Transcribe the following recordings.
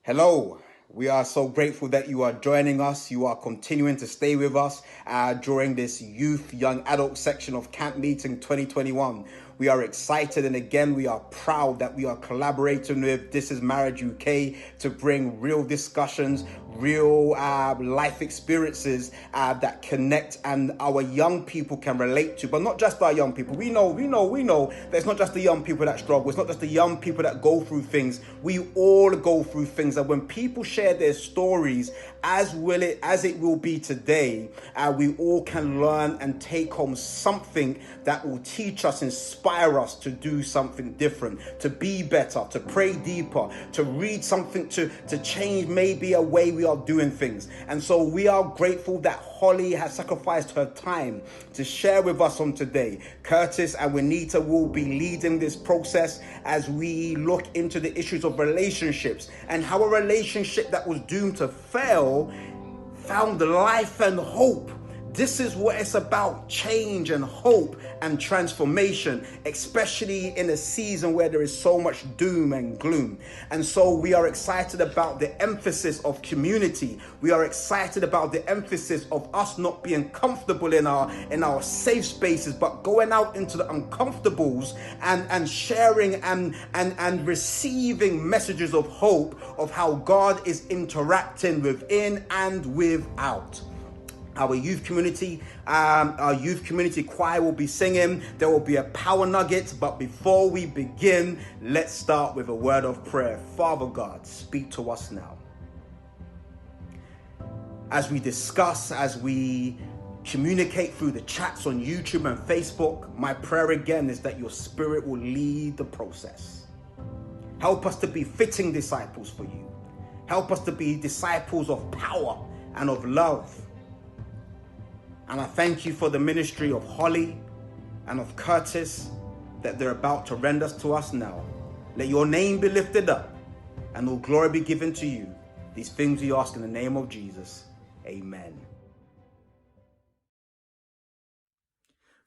Hello. We are so grateful that you are joining us. You are continuing to stay with us during this youth, young adult section of Camp Meeting 2021. We are excited, and again, we are proud that we are collaborating with This Is Marriage UK to bring real discussions, real life experiences that connect and our young people can relate to, but not just our young people. We know that it's not just the young people that struggle. It's not just the young people that go through things. We all go through things, and when people share their stories, as it will be today, we all can learn and take home something that will teach us, inspire us to do something different, to be better, to pray deeper, to read something, to change maybe a way we are doing things. And so we are grateful that Holly has sacrificed her time to share with us on today. Curtis and Juanita will be leading this process as we look into the issues of relationships and how a relationship that was doomed to fail found life and hope. This is what it's about: change and hope and transformation, especially in a season where there is so much doom and gloom. And so we are excited about the emphasis of community. We are excited about the emphasis of us not being comfortable in our safe spaces, but going out into the uncomfortables and sharing and receiving messages of hope of how God is interacting within and without. Our youth community choir will be singing. There will be a power nugget. But before we begin, let's start with a word of prayer. Father God, speak to us now. As we discuss, as we communicate through the chats on YouTube and Facebook, my prayer again is that your Spirit will lead the process. Help us to be fitting disciples for you. Help us to be disciples of power and of love. And I thank you for the ministry of Holly and of Curtis that they're about to render to us now. Let your name be lifted up and all glory be given to you. These things we ask in the name of Jesus. Amen.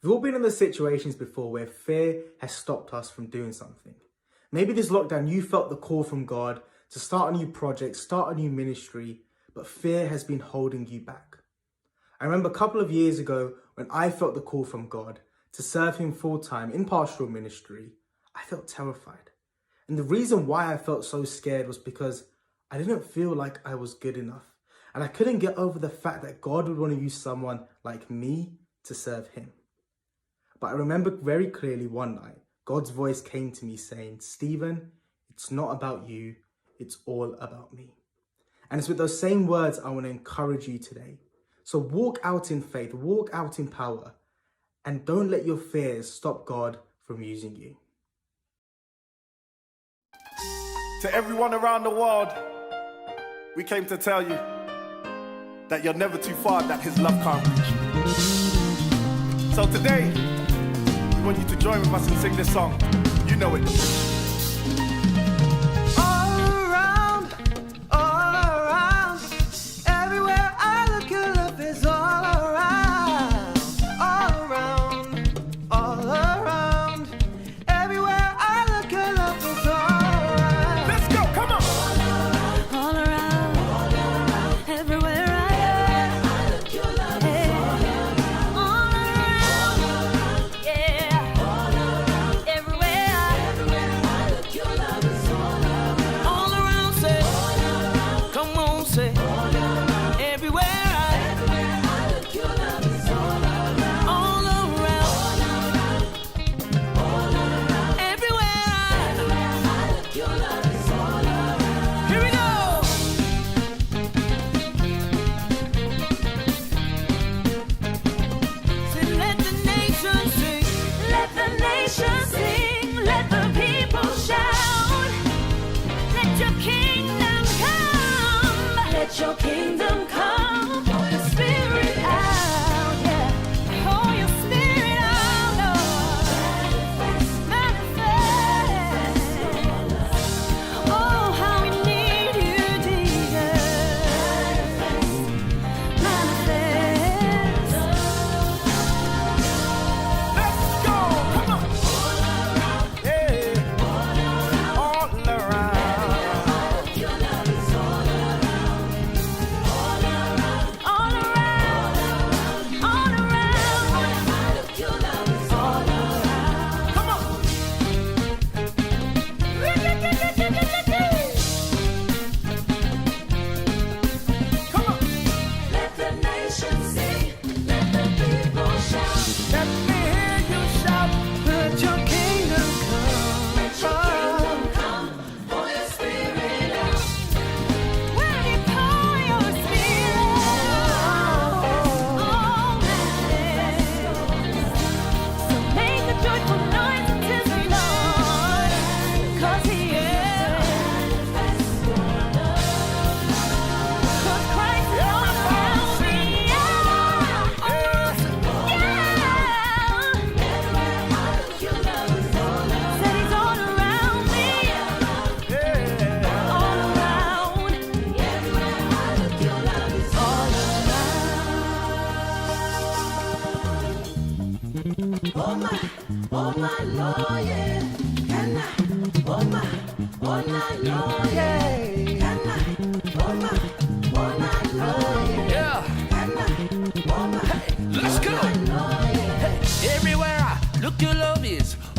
We've all been in those situations before where fear has stopped us from doing something. Maybe this lockdown you felt the call from God to start a new project, start a new ministry, but fear has been holding you back. I remember a couple of years ago when I felt the call from God to serve him full-time in pastoral ministry. I felt terrified. And the reason why I felt so scared was because I didn't feel like I was good enough. And I couldn't get over the fact that God would want to use someone like me to serve him. But I remember very clearly one night, God's voice came to me saying, "Stephen, it's not about you, it's all about me." And it's with those same words I want to encourage you today. So walk out in faith, walk out in power, and don't let your fears stop God from using you. To everyone around the world, we came to tell you that you're never too far, that his love can't reach you. So today, we want you to join with us and sing this song. You know it. Everywhere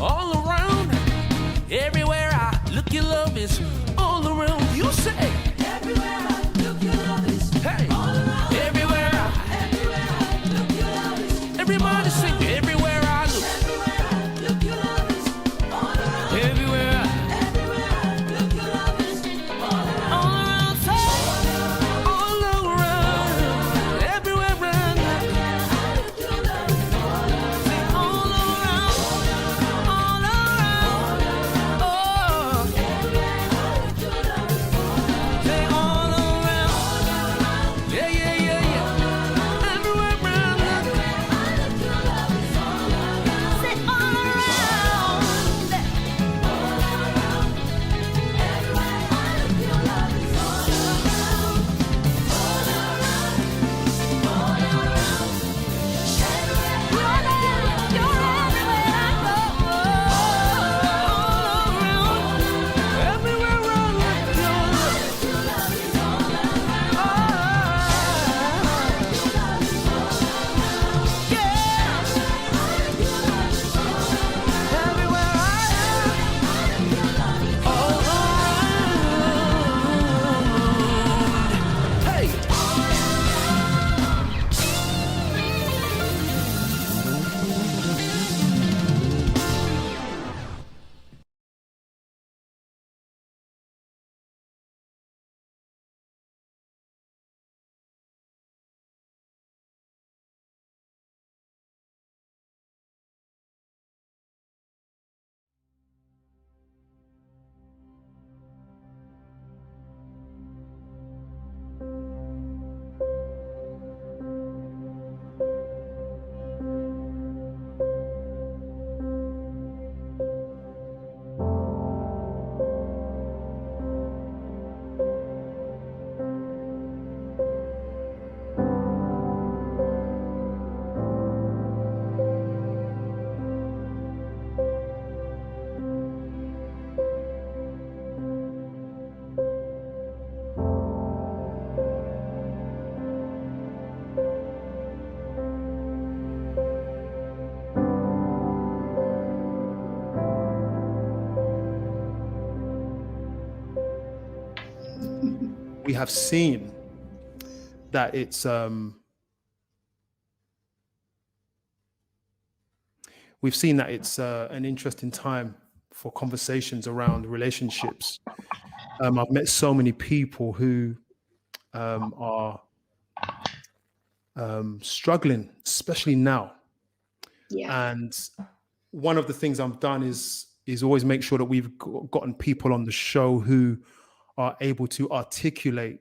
all around. Everywhere I look, your love is all around. You say, everywhere I look, your love is hey. All around. Everywhere I look, your love is everybody sing, everywhere I look. Everywhere I look, your love is all around. Everywhere I look, your love is all around. All around, say, all around. Everywhere I look, your love is all around. Say, all around, all around. Oh, everywhere I look, your love is all around. Say, all around. Yeah, yeah, yeah, yeah. Everywhere I look, your love is all around. Say, all around. Everywhere I look, your love is all around. All around, all around. Everywhere I look, you're everywhere I go. All around. Everywhere I look, your love is all around. We have seen that it's we've seen that it's an interesting time for conversations around relationships. I've met so many people who are struggling, especially now. Yeah. And one of the things I've done is always make sure that we've gotten people on the show who are able to articulate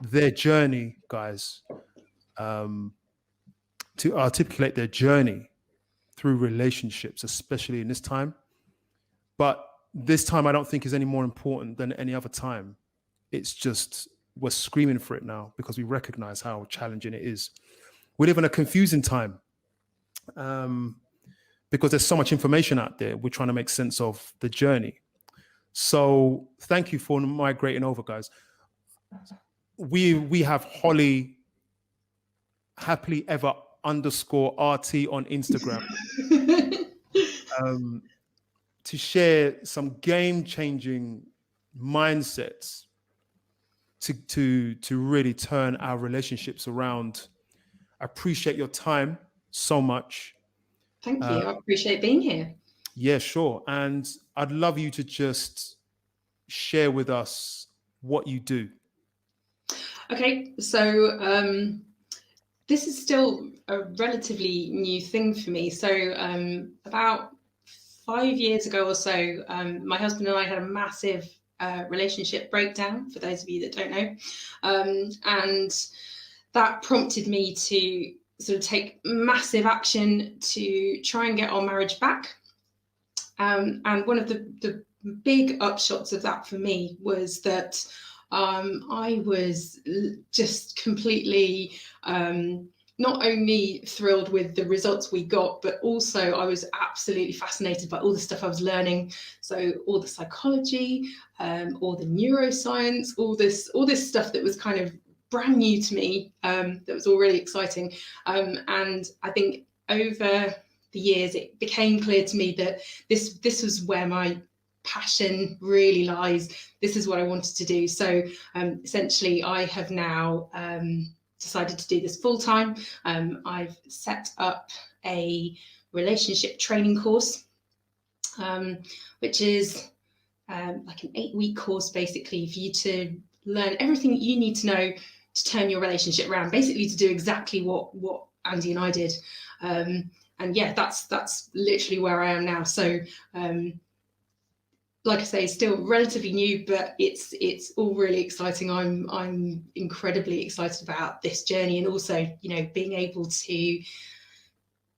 their journey, guys, to articulate their journey through relationships, especially in this time. But this time I don't think is any more important than any other time. It's just, we're screaming for it now because we recognize how challenging it is. We live in a confusing time because there's so much information out there. We're trying to make sense of the journey. So thank you for migrating over, guys. We have Holly happily ever _RT on Instagram to share some game-changing mindsets to really turn our relationships around. I appreciate your time so much. Thank you. I appreciate being here. Yeah, sure. And I'd love you to just share with us what you do. Okay, so this is still a relatively new thing for me. So about 5 years ago or so, my husband and I had a massive relationship breakdown, for those of you that don't know. And that prompted me to sort of take massive action to try and get our marriage back. And one of the big upshots of that for me was that I was just completely not only thrilled with the results we got, but also I was absolutely fascinated by all the stuff I was learning. So all the psychology, all the neuroscience, all this stuff that was kind of brand new to me, that was all really exciting. And I think over the years, it became clear to me that this was where my passion really lies. This is what I wanted to do. So essentially, I have now decided to do this full time. I've set up a relationship training course, which is like an 8-week course, basically, for you to learn everything that you need to know to turn your relationship around, basically to do exactly what Andy and I did. And yeah, that's literally where I am now. So like I say, still relatively new, but it's all really exciting. I'm incredibly excited about this journey, and also, you know, being able to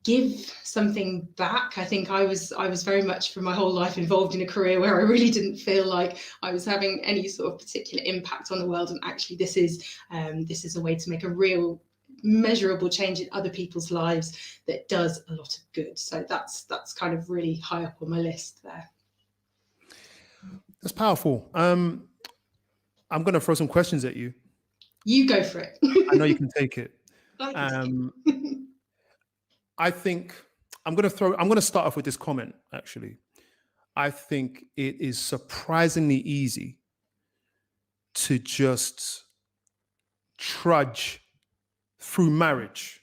give something back. I think I was very much for my whole life involved in a career where I really didn't feel like I was having any sort of particular impact on the world, and actually this is a way to make a real measurable change in other people's lives that does a lot of good. So that's kind of really high up on my list there. That's powerful. I'm going to throw some questions at you. You go for it. I know you can take it. I think I'm going to start off with this comment, actually. I think it is surprisingly easy to just trudge through marriage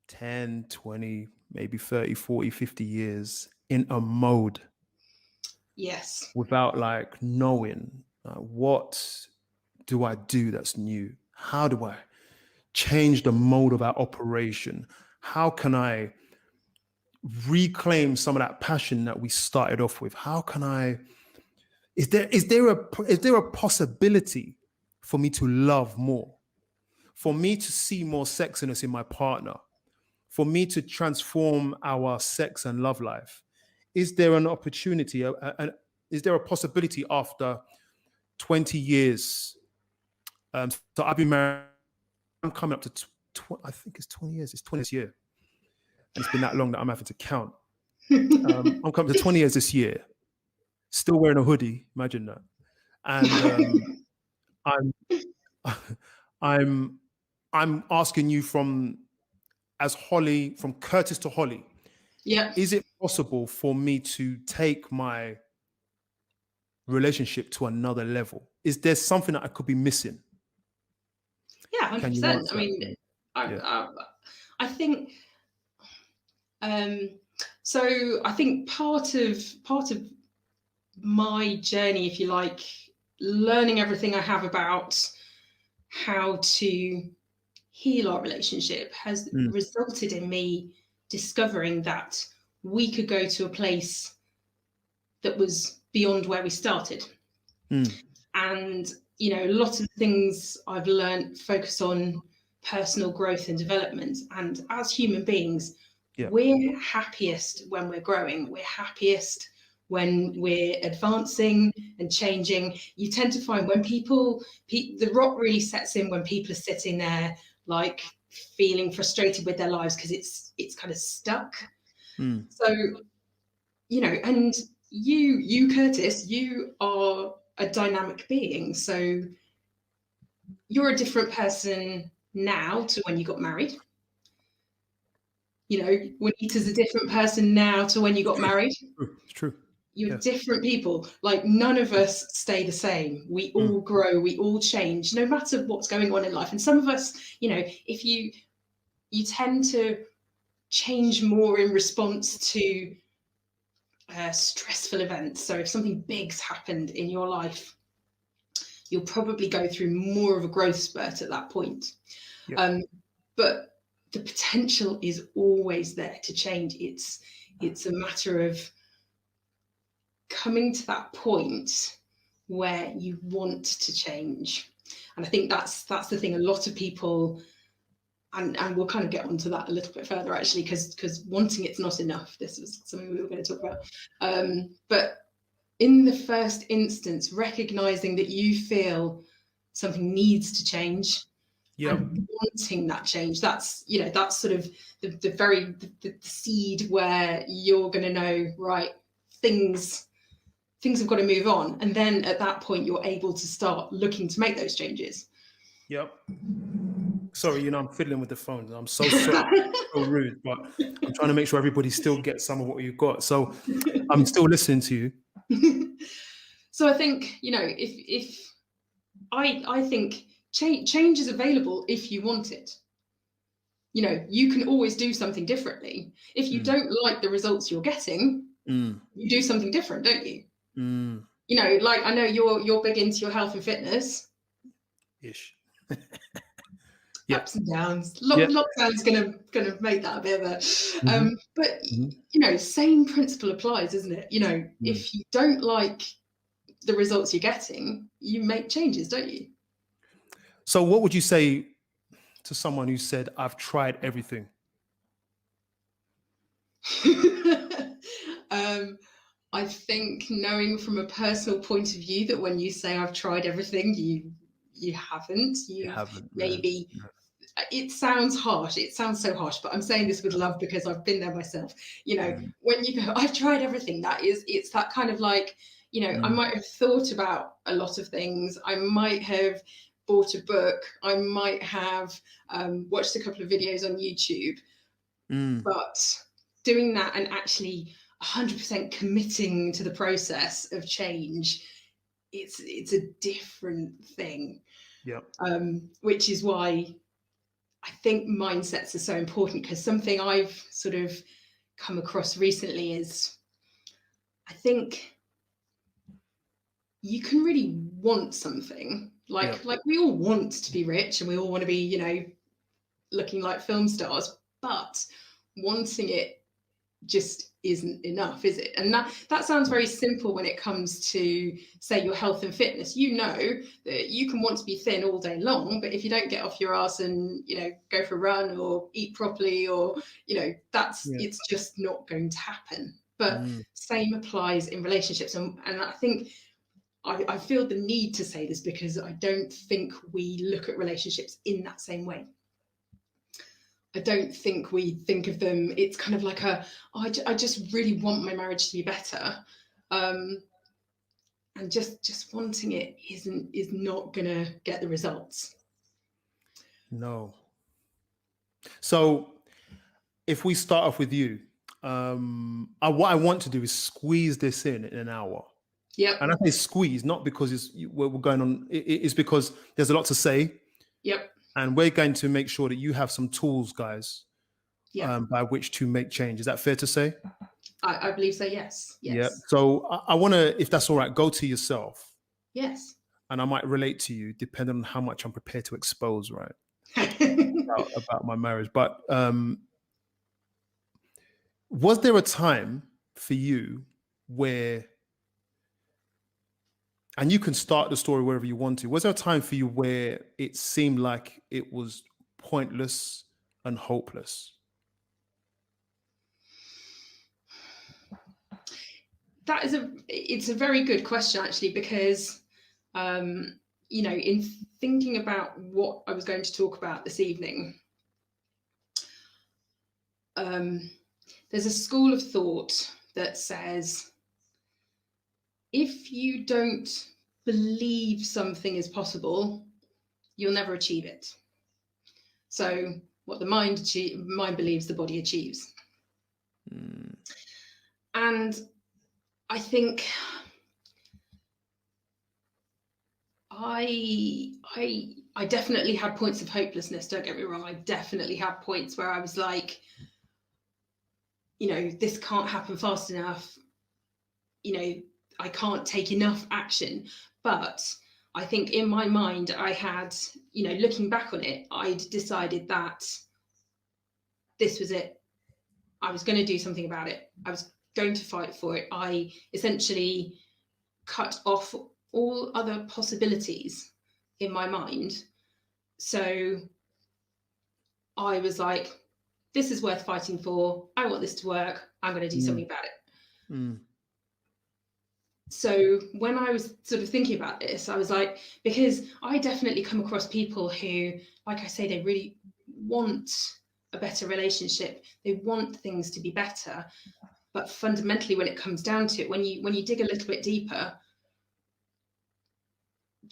10, 20, maybe 30, 40, 50 years in a mode. Yes. Without like knowing what do I do that's new? How do I change the mode of our operation? How can I reclaim some of that passion that we started off with? How can I, is there a possibility for me to love more? For me to see more sexiness in my partner? For me to transform our sex and love life? Is there an opportunity, is there a possibility after 20 years? So I've been married, I'm coming up to, I think it's 20 years, it's 20th year. And it's been that long that I'm having to count. I'm coming to 20 years this year, still wearing a hoodie, imagine that. And I'm asking you from Curtis to Holly. Yeah. Is it possible for me to take my relationship to another level? Is there something that I could be missing? Yeah, 100%. I mean, I think so. I think part of my journey, if you like, learning everything I have about how to heal our relationship has resulted in me discovering that we could go to a place that was beyond where we started. And, you know, a lot of things I've learned focus on personal growth and development. And as human beings, we're happiest when we're growing. We're happiest when we're advancing and changing. You tend to find when the rot really sets in when people are sitting there like feeling frustrated with their lives because it's kind of stuck. So, you know, and you Curtis, you are a dynamic being. So you're a different person now to when you got married. You know, Juanita's a different person now to when you got married. It's true. You're different people. Like none of us stay the same. We all grow, we all change, no matter what's going on in life. And some of us, you know, if you tend to change more in response to stressful events. So if something big's happened in your life, you'll probably go through more of a growth spurt at that point. But the potential is always there to change. It's a matter of coming to that point where you want to change. And I think that's the thing. A lot of people, and we'll kind of get onto that a little bit further actually, because wanting it's not enough. This was something we were going to talk about. But in the first instance, recognizing that you feel something needs to change, and wanting that change, that's sort of the seed where you're going to know, right, things have got to move on. And then at that point, you're able to start looking to make those changes. Sorry, I'm fiddling with the phone. I'm so sorry, so rude, but I'm trying to make sure everybody still gets some of what you've got. So I'm still listening to you. So I think, if I think change is available if you want it. You can always do something differently. If you don't like the results you're getting, you do something different, don't you? Like, I know you're big into your health and fitness. Ish. Ups and downs. Yep. Lockdown's gonna make that a bit of a but same principle applies, isn't it? If you don't like the results you're getting, you make changes, don't you? So what would you say to someone who said, I've tried everything? I think, knowing from a personal point of view, that when you say I've tried everything, you haven't. You haven't. Maybe. No. It sounds harsh. It sounds so harsh, but I'm saying this with love because I've been there myself. When you go, I've tried everything, it's that kind of like, I might have thought about a lot of things. I might have bought a book. I might have watched a couple of videos on YouTube. But doing that and actually 100% committing to the process of change, it's a different thing. Yeah. Which is why I think mindsets are so important, because something I've sort of come across recently is, I think you can really want something. Like we all want to be rich and we all want to be, looking like film stars, but wanting it just isn't enough, is it? And that sounds very simple when it comes to, say, your health and fitness. That you can want to be thin all day long, but if you don't get off your ass and go for a run or eat properly, or it's just not going to happen. But same applies in relationships, and I think I feel the need to say this because I don't think we look at relationships in that same way. I don't think we think of them. It's kind of like I just really want my marriage to be better, and just wanting it is not gonna get the results. No. So if we start off with you, what I want to do is squeeze this in an hour. Yep. And I say squeeze not because we're going on. It's because there's a lot to say. Yep. And we're going to make sure that you have some tools, guys, by which to make change. Is that fair to say? I believe so, yes. Yeah. So I want to, if that's all right, go to yourself. Yes. And I might relate to you depending on how much I'm prepared to expose, right? about my marriage. But was there a time for you where, and you can start the story wherever you want to, was there a time for you where it seemed like it was pointless and hopeless? It's a very good question, actually, because, in thinking about what I was going to talk about this evening, there's a school of thought that says, if you don't believe something is possible, you'll never achieve it. So what the mind believes, the body achieves. And I think I definitely had points of hopelessness, don't get me wrong. I definitely had points where I was like, this can't happen fast enough. I can't take enough action. But I think in my mind, I had, looking back on it, I'd decided that this was it. I was going to do something about it. I was going to fight for it. I essentially cut off all other possibilities in my mind. So I was like, this is worth fighting for. I want this to work. I'm going to do something about it. So when I was sort of thinking about this, I was like, because I definitely come across people who, like I say, they really want a better relationship. They want things to be better. But fundamentally, when it comes down to it, when you dig a little bit deeper,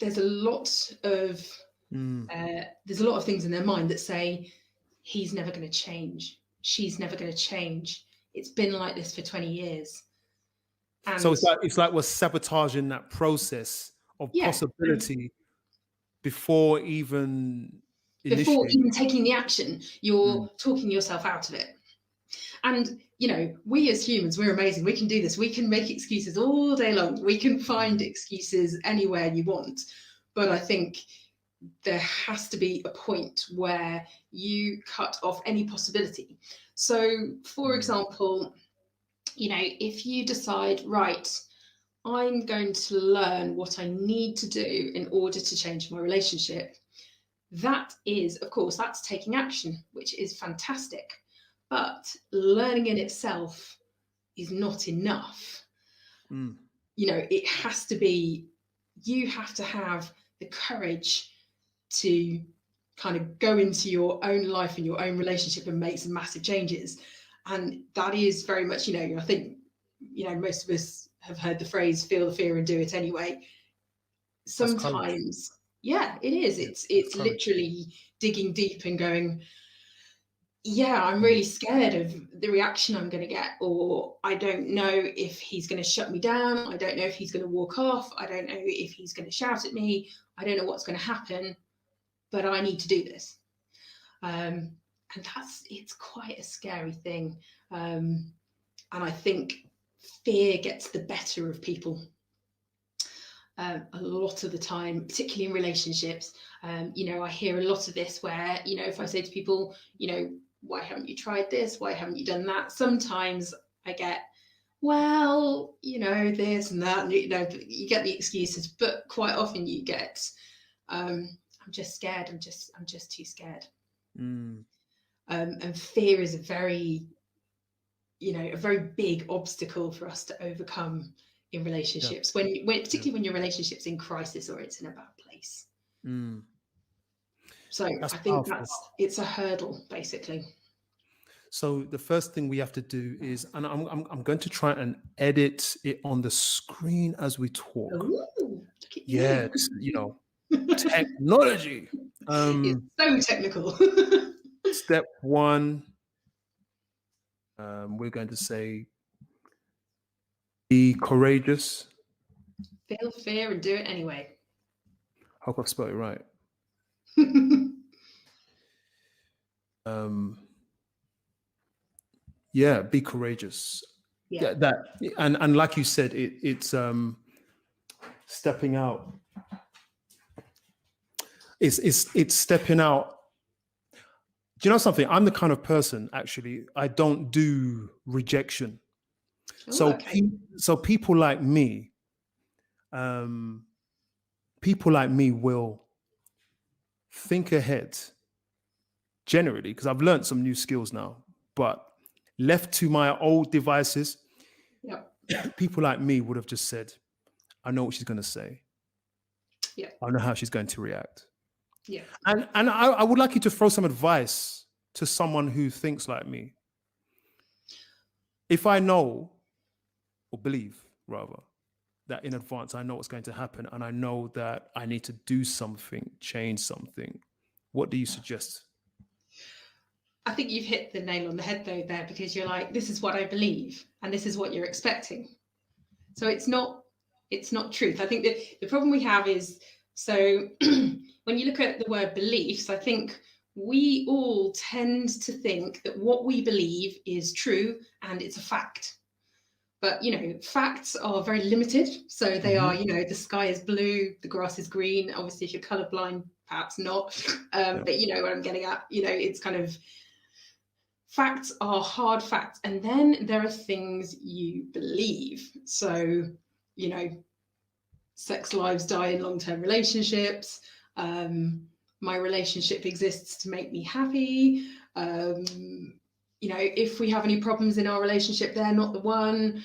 there's a lot of There's a lot of things in their mind that say, he's never going to change. She's never going to change. It's been like this for 20 years. And So it's like we're sabotaging that process of yeah, possibility before even initiating. taking the action, you're talking yourself out of it. And, you know, we as humans, we're amazing. We can do this. We can make excuses all day long. We can find excuses anywhere you want. But I think there has to be a point where you cut off any possibility. So, for example, you know, if you decide, right, I'm going to learn what I need to do in order to change my relationship, that is, of course, that's taking action, which is fantastic. But learning in itself is not enough. You know, it has to be, you have to have the courage to kind of go into your own life and your own relationship and make some massive changes. And that is very much, you know, I think, you know, most of us have heard the phrase, feel the fear and do it anyway. Sometimes, yeah, it is. It's literally digging deep and going, yeah, I'm really scared of the reaction I'm going to get, or I don't know if he's going to shut me down. I don't know if he's going to walk off. I don't know if he's going to shout at me. I don't know what's going to happen, but I need to do this. And it's quite a scary thing. And I think fear gets the better of people. A lot of the time, particularly in relationships, you know, I hear a lot of this where, you know, if I say to people, you know, why haven't you tried this? Why haven't you done that? Sometimes I get, well, you know, this and that, and, you know, you get the excuses, but quite often you get, I'm just scared. I'm just too scared. And fear is a very, you know, a very big obstacle for us to overcome in relationships, when particularly when your relationship's in crisis or it's in a bad place. So That's I think powerful. it's a hurdle, basically. So the first thing we have to do is, and I'm going to try and edit it on the screen as we talk. Ooh, look at Yeah, you. this is, you know, technology. It's so technical. Step one, we're going to say, be courageous. Feel fear and do it anyway. Hope I've spelled it right. Yeah, be courageous. Yeah, that and like you said, it's stepping out. It's stepping out. Do you know something? I'm the kind of person, actually, I don't do rejection. So people like me will think ahead generally, because I've learned some new skills now, but left to my old devices, people like me would have just said, I know what she's going to say. Yeah, I know how she's going to react. Yeah. And I would like you to throw some advice to someone who thinks like me. If I know, or believe rather, that in advance I know what's going to happen and I know that I need to do something, change something, what do you suggest? I think you've hit the nail on the head though there, because you're like, this is what I believe and this is what you're expecting. So it's not truth. I think that the problem we have is, so when you look at the word beliefs, I think we all tend to think that what we believe is true and it's a fact. But, you know, facts are very limited. So they are, you know, the sky is blue, the grass is green. Obviously, if you're colorblind, perhaps not. But you know what I'm getting at. You know, it's kind of, facts are hard facts. And then there are things you believe. So, you know, sex lives die in long-term relationships. My relationship exists to make me happy. You know, if we have any problems in our relationship, they're not the one.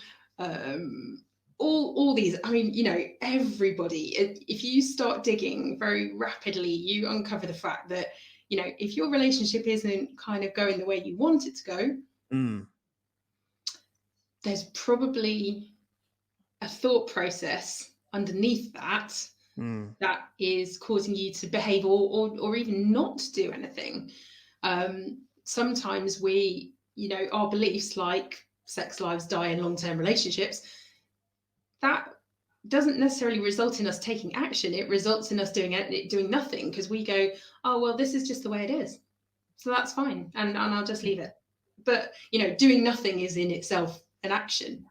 All these, I mean, you know, everybody, if you start digging very rapidly, you uncover the fact that, you know, if your relationship isn't kind of going the way you want it to go, there's probably a thought process underneath that that is causing you to behave or even not do anything. Sometimes we, our beliefs like sex lives die in long-term relationships, that doesn't necessarily result in us taking action. It results in us doing nothing, because we go, oh, well, this is just the way it is. So that's fine. And I'll just leave it. But, doing nothing is in itself an action.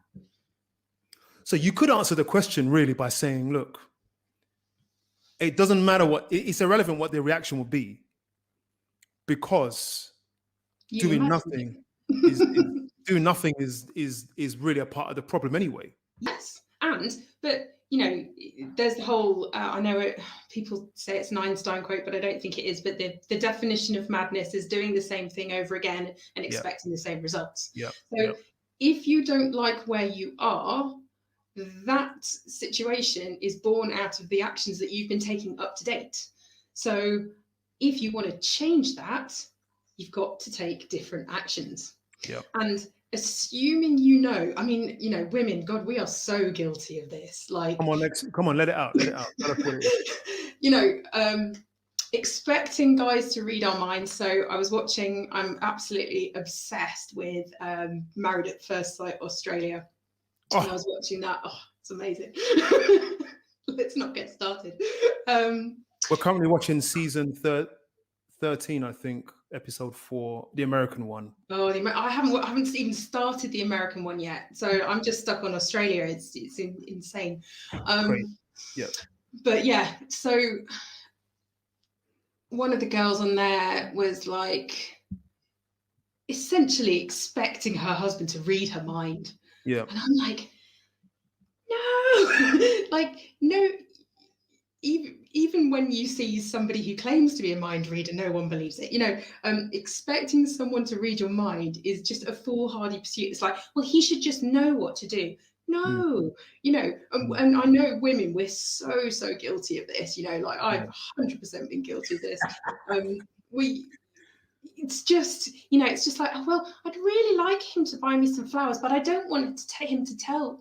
So you could answer the question really by saying, look, it doesn't matter it's irrelevant what their reaction will be, because doing nothing is really a part of the problem anyway. Yes. But there's the whole, I know people say it's an Einstein quote, but I don't think it is. But the definition of madness is doing the same thing over again and expecting the same results. If you don't like where you are, that situation is born out of the actions that you've been taking up to date. So if you want to change that, you've got to take different actions. And assuming women, God, we are so guilty of this. Like, come on, let it out. Expecting guys to read our minds. So I'm absolutely obsessed with Married at First Sight Australia. And I was watching that. Oh, it's amazing. Let's not get started. We're currently watching season 13, I think, episode 4, the American one. Oh, I haven't even started the American one yet, so I'm just stuck on Australia. It's insane. Great. But yeah, so one of the girls on there was like essentially expecting her husband to read her mind. Yeah. And I'm like, no, no. Even when you see somebody who claims to be a mind reader, no one believes it. Expecting someone to read your mind is just a foolhardy pursuit. It's like, well, he should just know what to do. No, and I know women, we're so guilty of this. I've 100% been guilty of this. It's just like, oh, well, I'd really like him to buy me some flowers, but I don't want him to tell,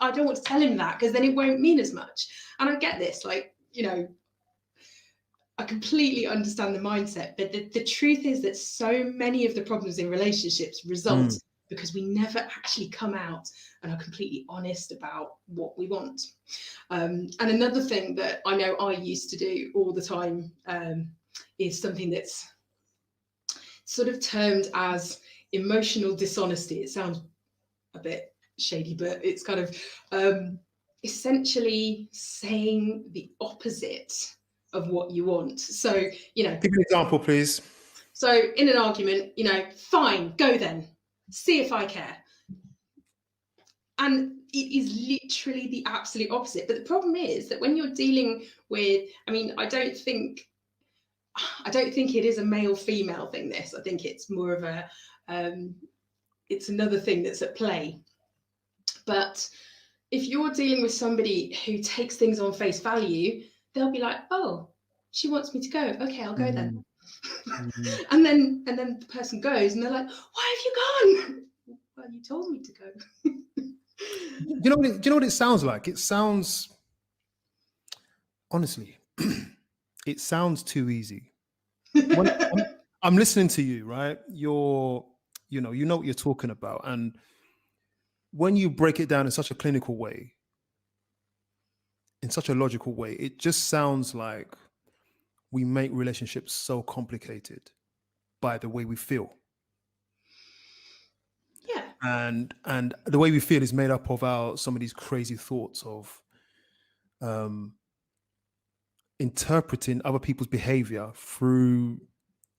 I don't want to tell him that, because then it won't mean as much. And I get this, I completely understand the mindset, but the truth is that so many of the problems in relationships result because we never actually come out and are completely honest about what we want. And another thing that I know I used to do all the time is something that's sort of termed as emotional dishonesty. It sounds a bit shady, but it's kind of essentially saying the opposite of what you want. So, give an example, please. So in an argument, fine, go then, see if I care. And it is literally the absolute opposite. But the problem is that when you're dealing with, I don't think it is a male-female thing, this. I think it's more of a, it's another thing that's at play. But if you're dealing with somebody who takes things on face value, they'll be like, oh, she wants me to go. Okay, I'll go then. And then the person goes and they're like, why have you gone? Well, you told me to go. Do you know what it sounds like? It sounds, honestly, it sounds too easy. When I'm listening to you, right? You know what you're talking about. And when you break it down in such a clinical way, in such a logical way, it just sounds like we make relationships so complicated by the way we feel. Yeah. And the way we feel is made up of some of these crazy thoughts of interpreting other people's behavior through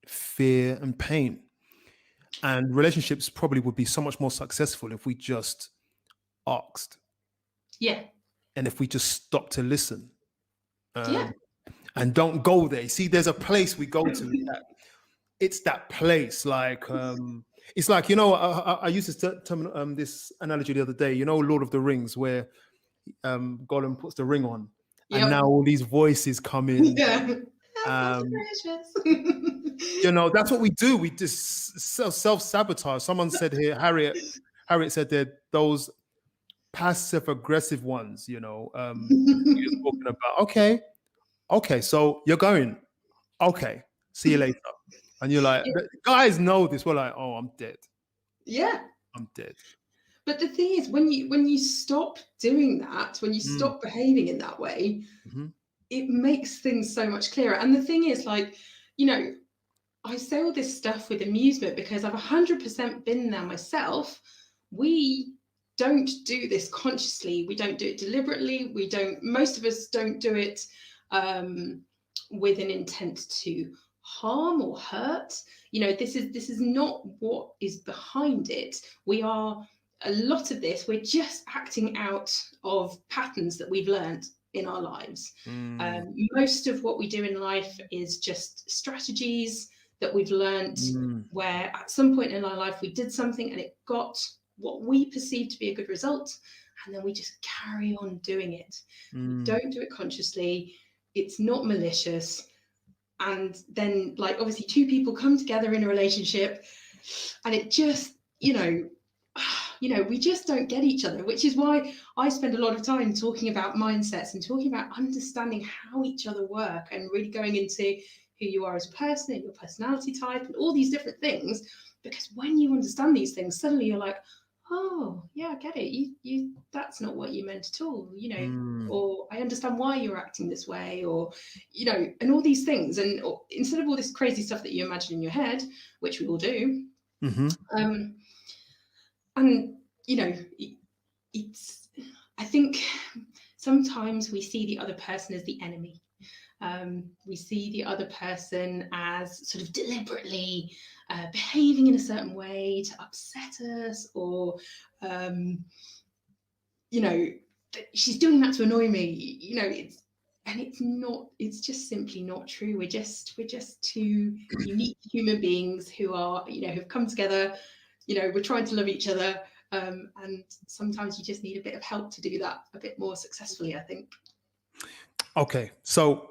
fear and pain. And relationships probably would be so much more successful if we just asked. Yeah. And if we just stop to listen. And don't go there. See, there's a place we go to. It's that place. Like, it's like, I used this analogy the other day, Lord of the Rings, where Gollum puts the ring on. Yep. And now all these voices come in. Yeah. That's what we do. We just self-sabotage. Someone said here, Harriet said that those passive aggressive ones, you're talking about, okay, so you're going, okay, see you later. And you're like, the guys know this. We're like, oh, I'm dead. Yeah. I'm dead. But the thing is, when you stop doing that, when you stop behaving in that way, it makes things so much clearer. And the thing is, like, I say all this stuff with amusement because I've 100% been there myself. We don't do this consciously. We don't do it deliberately. Most of us don't do it with an intent to harm or hurt. This is not what is behind it. A lot of this, we're just acting out of patterns that we've learned in our lives. Most of what we do in life is just strategies that we've learned where at some point in our life we did something and it got what we perceive to be a good result, and then we just carry on doing it. We don't do it consciously. It's not malicious. And then, like, obviously two people come together in a relationship and it just, we just don't get each other, which is why I spend a lot of time talking about mindsets and talking about understanding how each other work and really going into who you are as a person and your personality type and all these different things. Because when you understand these things, suddenly you're like, oh, yeah, I get it. You that's not what you meant at all, or I understand why you're acting this way, or, and all these things. And instead of all this crazy stuff that you imagine in your head, which we all do, and, I think sometimes we see the other person as the enemy. We see the other person as sort of deliberately behaving in a certain way to upset us, or, she's doing that to annoy me. It's just simply not true. We're just two unique human beings who are, who've come together. We're trying to love each other, and sometimes you just need a bit of help to do that a bit more successfully, I think. Okay, so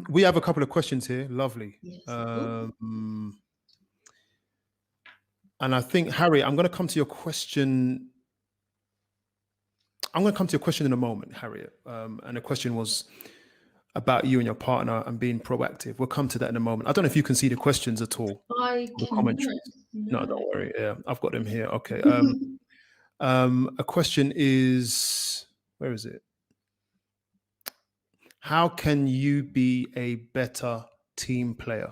we have a couple of questions here. Lovely. Yes. And I think, Harry, I'm going to come to your question. I'm going to come to your question in a moment, Harriet. And the question was about you and your partner and being proactive. We'll come to that in a moment. I don't know if you can see the questions at all. I can. No, don't worry. Yeah, I've got them here. Okay. A question is, where is it? How can you be a better team player?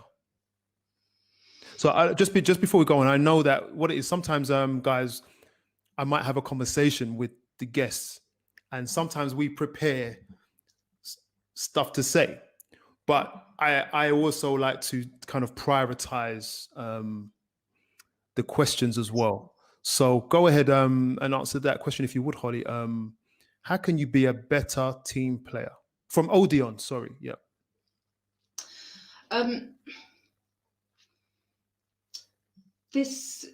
So just before we go on, I know that what it is, sometimes, guys, I might have a conversation with the guests and sometimes we prepare stuff to say, but I also like to kind of prioritize the questions as well. So go ahead and answer that question if you would, Holly. How can you be a better team player? From Odeon, sorry. Yeah. This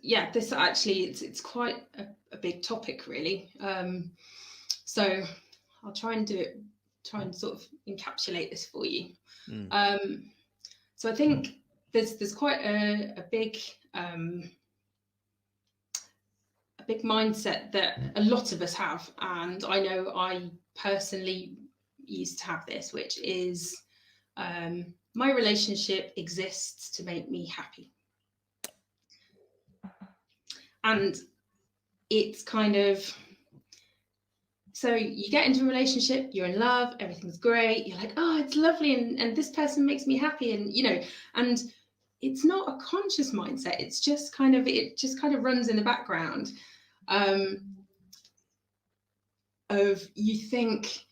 actually, it's quite a big topic, really. So I'll try and sort of encapsulate this for you. So I think there's quite a big mindset that a lot of us have, and I know I personally used to have this, which is my relationship exists to make me happy. And it's kind of, so you get into a relationship, you're in love, everything's great, you're like, oh, it's lovely, and this person makes me happy, and and it's not a conscious mindset. It's just kind of, it just kind of runs in the background. Of, you think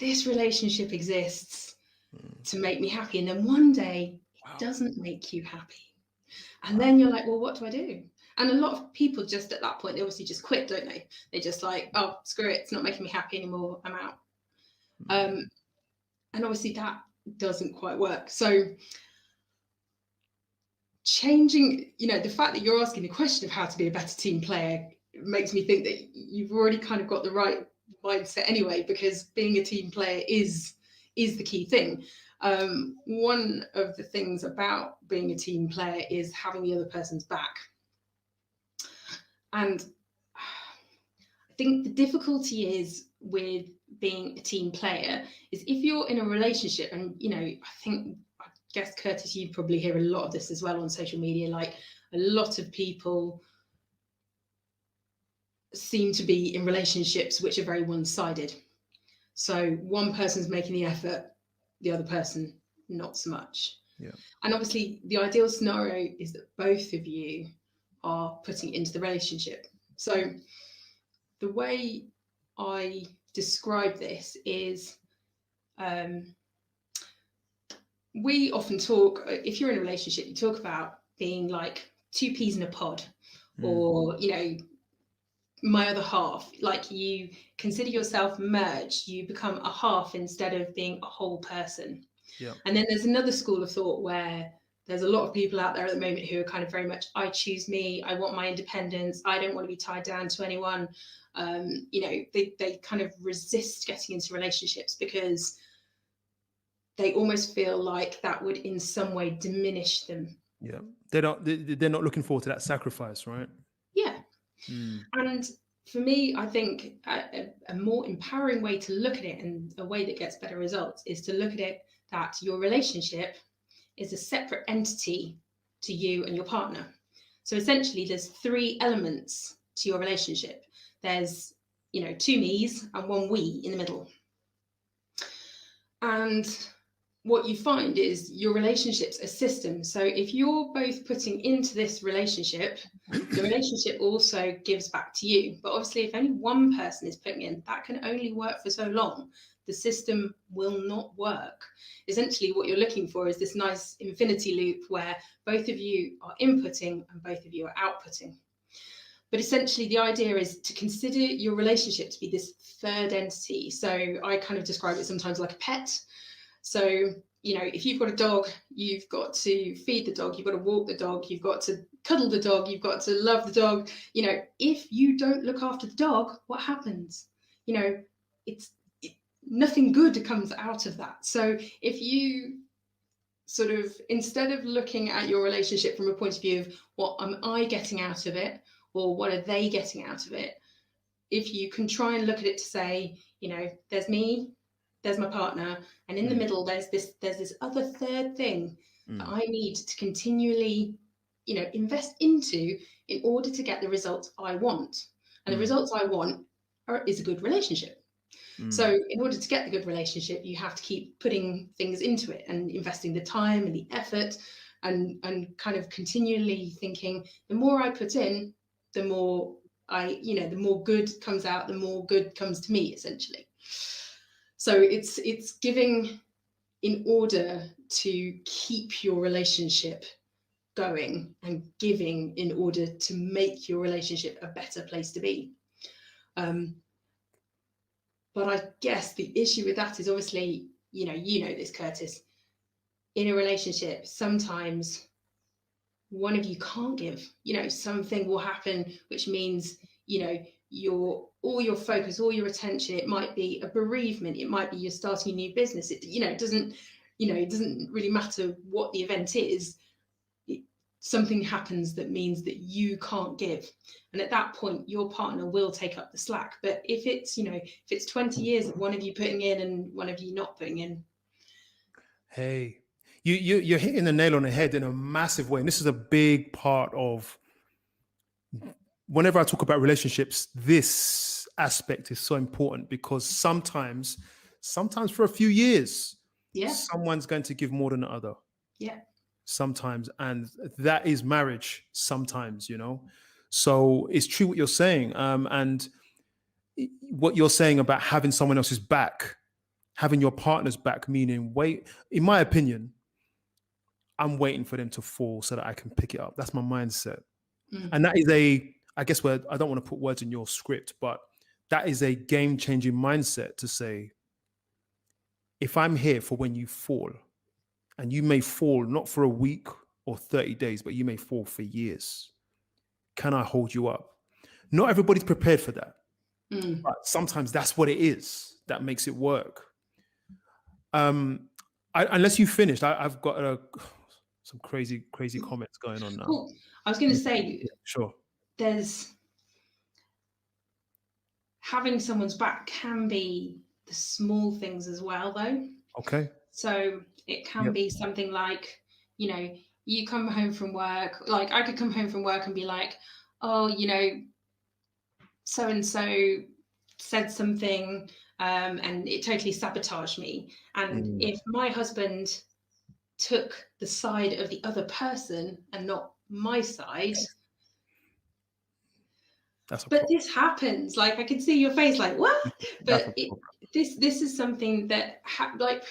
this relationship exists to make me happy, and then one day it doesn't make you happy, and then you're like, well, what do I do? And a lot of people just at that point, they obviously just quit, don't they? They just like, oh, screw it, it's not making me happy anymore, I'm out. And obviously that doesn't quite work. So changing, the fact that you're asking the question of how to be a better team player makes me think that you've already kind of got the right mindset anyway, because being a team player is the key thing. One of the things about being a team player is having the other person's back. And I think the difficulty is with being a team player is if you're in a relationship, and I guess Curtis, you probably hear a lot of this as well on social media, like a lot of people seem to be in relationships which are very one-sided. So one person's making the effort, the other person not so much. Yeah. And obviously the ideal scenario is that both of you are putting into the relationship. So the way I describe this is we often talk, if you're in a relationship, you talk about being like two peas in a pod, or, my other half, like you consider yourself merged, you become a half instead of being a whole person. Yeah. And then there's another school of thought where there's a lot of people out there at the moment who are kind of very much, I choose me, I want my independence, I don't want to be tied down to anyone. They kind of resist getting into relationships because they almost feel like that would in some way diminish them. Yeah. They're not looking forward to that sacrifice, right? Yeah. And for me, I think a more empowering way to look at it, and a way that gets better results, is to look at it that your relationship is a separate entity to you and your partner. So essentially there's three elements to your relationship. There's, two me's and one we in the middle. And what you find is your relationship's a system. So if you're both putting into this relationship, the relationship also gives back to you. But obviously, if only one person is putting in, that can only work for so long. The system will not work. Essentially, what you're looking for is this nice infinity loop where both of you are inputting and both of you are outputting. But essentially, the idea is to consider your relationship to be this third entity. So I kind of describe it sometimes like a pet. So, if you've got a dog, you've got to feed the dog, you've got to walk the dog, you've got to cuddle the dog, you've got to love the dog. If you don't look after the dog, what happens? Nothing good comes out of that. So if you sort of, instead of looking at your relationship from a point of view of what am I getting out of it, or what are they getting out of it, if you can try and look at it to say, there's me, there's my partner, and in the middle there's this other third thing that I need to continually invest into in order to get the results I want. And the results I want is a good relationship. So in order to get the good relationship, you have to keep putting things into it and investing the time and the effort, and kind of continually thinking, the more I put in, the more the more good comes out, the more good comes to me, essentially. So it's giving in order to keep your relationship going, and giving in order to make your relationship a better place to be. But I guess the issue with that is obviously, you know this, Curtis, in a relationship, sometimes one of you can't give, something will happen, which means, all your focus, all your attention, it might be a bereavement, it might be you're starting a new business. It doesn't really matter what the event is. Something happens that means that you can't give. And at that point, your partner will take up the slack. But if it's 20 years of one of you putting in and one of you not putting in. Hey, you're hitting the nail on the head in a massive way. And this is a big part of, whenever I talk about relationships, this aspect is so important, because sometimes for a few years, someone's going to give more than the other. Yeah. Sometimes, and that is marriage sometimes, so it's true what you're saying, and what you're saying about having someone else's back, having your partner's back, meaning in my opinion, I'm waiting for them to fall so that I can pick it up. That's my mindset. And that is I guess I don't want to put words in your script, but that is a game-changing mindset to say, if I'm here for when you fall, and you may fall not for a week or 30 days, but you may fall for years, can I hold you up? Not everybody's prepared for that. But sometimes that's what it is that makes it work. Unless you finished, I've got some crazy comments going on now. Cool. I was going to say, sure. There's having someone's back can be the small things as well, though. Okay. So it can Yep. be something like, you know, you come home from work, like I could come home from work and be like, oh, you know, so and so said something and it totally sabotaged me. And if my husband took the side of the other person and not my side, That's a but problem. this happens. Like I can see your face, like what? That's But a problem. this is something that like,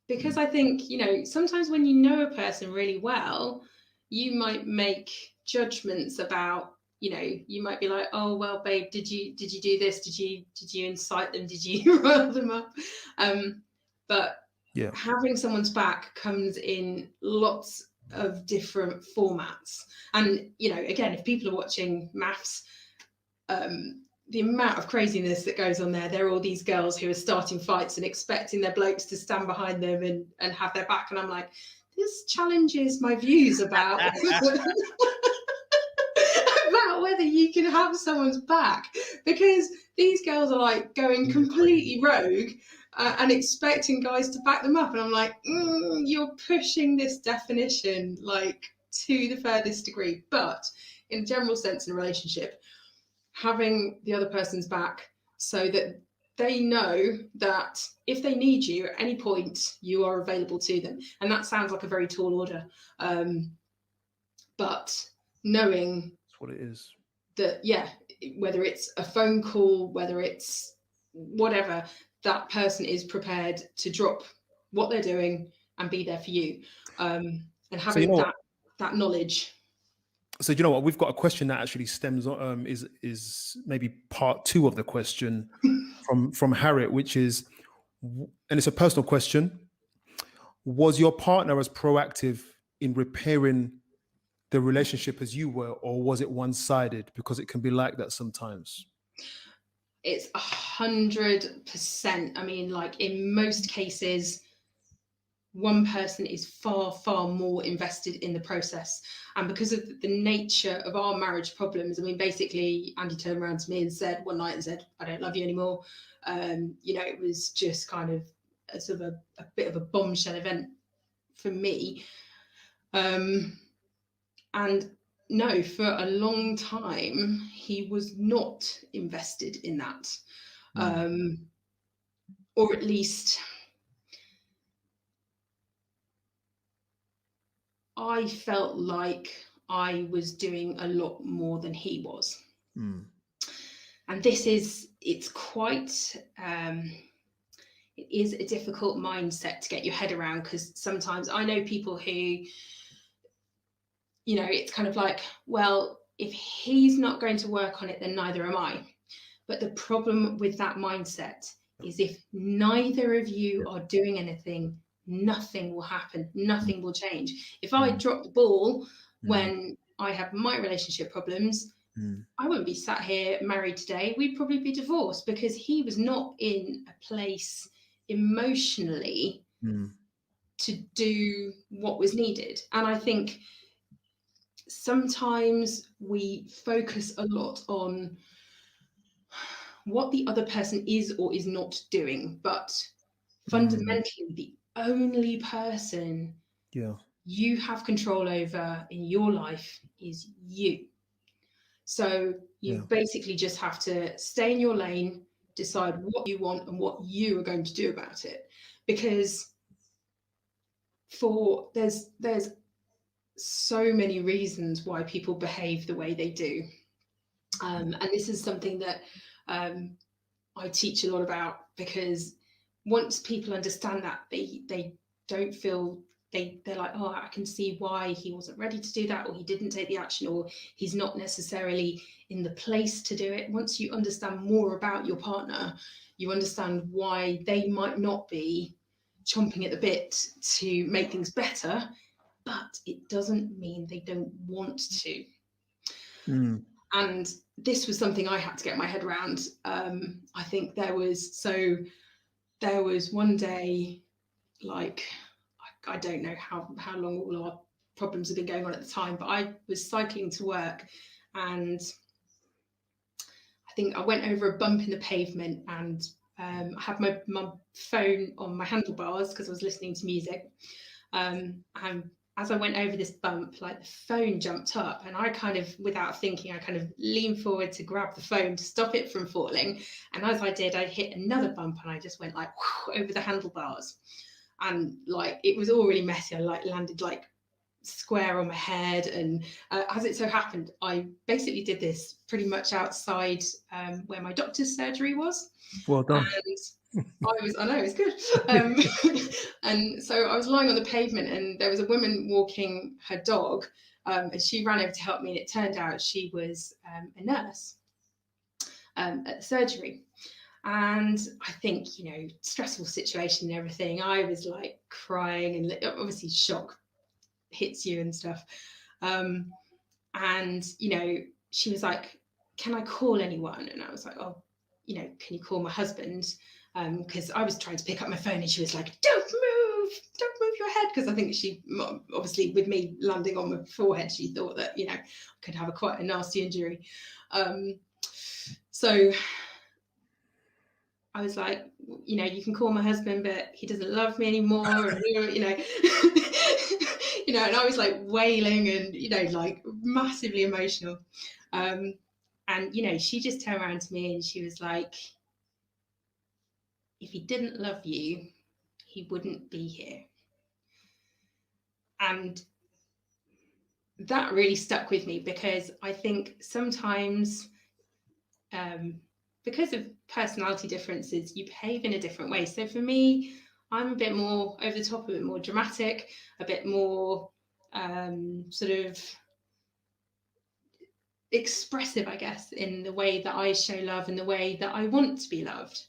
because I think, you know, sometimes when you know a person really well, you might make judgments about, you know, you might be like, oh well, babe, did you do this? Did you incite them? Did you rile them up? But Yeah. having someone's back comes in lots of different formats. And, you know, again, if people are watching Maths, the amount of craziness that goes on there. There are all these girls who are starting fights and expecting their blokes to stand behind them and have their back. And I'm like, this challenges my views about about whether you can have someone's back, because these girls are like going completely rogue and expecting guys to back them up. And I'm like, you're pushing this definition like to the furthest degree. But in a general sense, in a relationship, having the other person's back so that they know that if they need you at any point, you are available to them. And that sounds like a very tall order. But knowing That's what it is. that, yeah, whether it's a phone call, whether it's whatever, that person is prepared to drop what they're doing and be there for you. And having that knowledge. So you know what? We've got a question that actually stems on is maybe part 2 of the question from Harriet, which is, and it's a personal question. Was your partner as proactive in repairing the relationship as you were, or was it one-sided? Because it can be like that sometimes. It's 100%. I mean, like in most cases, one person is far, far more invested in the process. And because of the nature of our marriage problems, I mean, basically, Andy turned around to me and said one night and said, I don't love you anymore. You know, it was just kind of a sort of a bit of a bombshell event for me. And no, for a long time, he was not invested in that. Or at least I felt like I was doing a lot more than he was. And it's quite, it is a difficult mindset to get your head around, because sometimes I know people who, you know, it's kind of like, well, if he's not going to work on it, then neither am I. But the problem with that mindset is if neither of you are doing anything, nothing will happen, nothing will change. If I drop the ball when I have my relationship problems, I wouldn't be sat here married today. We'd probably be divorced, because he was not in a place emotionally to do what was needed. And I think sometimes we focus a lot on what the other person is or is not doing, but fundamentally the only person you have control over in your life is you. So you basically just have to stay in your lane, decide what you want and what you are going to do about it. Because there's so many reasons why people behave the way they do. And this is something that I teach a lot about, because once people understand that, they don't feel they're like, oh, I can see why he wasn't ready to do that, or he didn't take the action, or he's not necessarily in the place to do it. Once you understand more about your partner, you understand why they might not be chomping at the bit to make things better, but it doesn't mean they don't want to. And this was something I had to get my head around. I think there was one day, like, I don't know how long all our problems had been going on at the time, but I was cycling to work, and I think I went over a bump in the pavement, and I had my phone on my handlebars because I was listening to music. And as I went over this bump, like the phone jumped up, and I kind of, without thinking, I kind of leaned forward to grab the phone to stop it from falling. And as I did, I hit another bump, and I just went like whoosh, over the handlebars. And like it was all really messy. I like landed like square on my head, and as it so happened, I basically did this pretty much outside where my doctor's surgery was. Well done. And I know it's good. And so I was lying on the pavement, and there was a woman walking her dog, and she ran over to help me, and it turned out she was a nurse at the surgery. And I think, you know, stressful situation and everything, I was like crying, and obviously shock hits you and stuff. And, you know, she was like, can I call anyone? And I was like, oh, you know, can you call my husband? Because I was trying to pick up my phone, and she was like, don't move your head. Because I think she, obviously with me landing on my forehead, she thought that, you know, I could have quite a nasty injury. So I was like, you know, you can call my husband, but he doesn't love me anymore. And, you know, you know, and I was like wailing and, you know, like massively emotional. And, you know, she just turned around to me and she was like, if he didn't love you, he wouldn't be here. And that really stuck with me, because I think sometimes, because of personality differences, you behave in a different way. So for me, I'm a bit more over the top, a bit more dramatic, a bit more sort of expressive, I guess, in the way that I show love and the way that I want to be loved.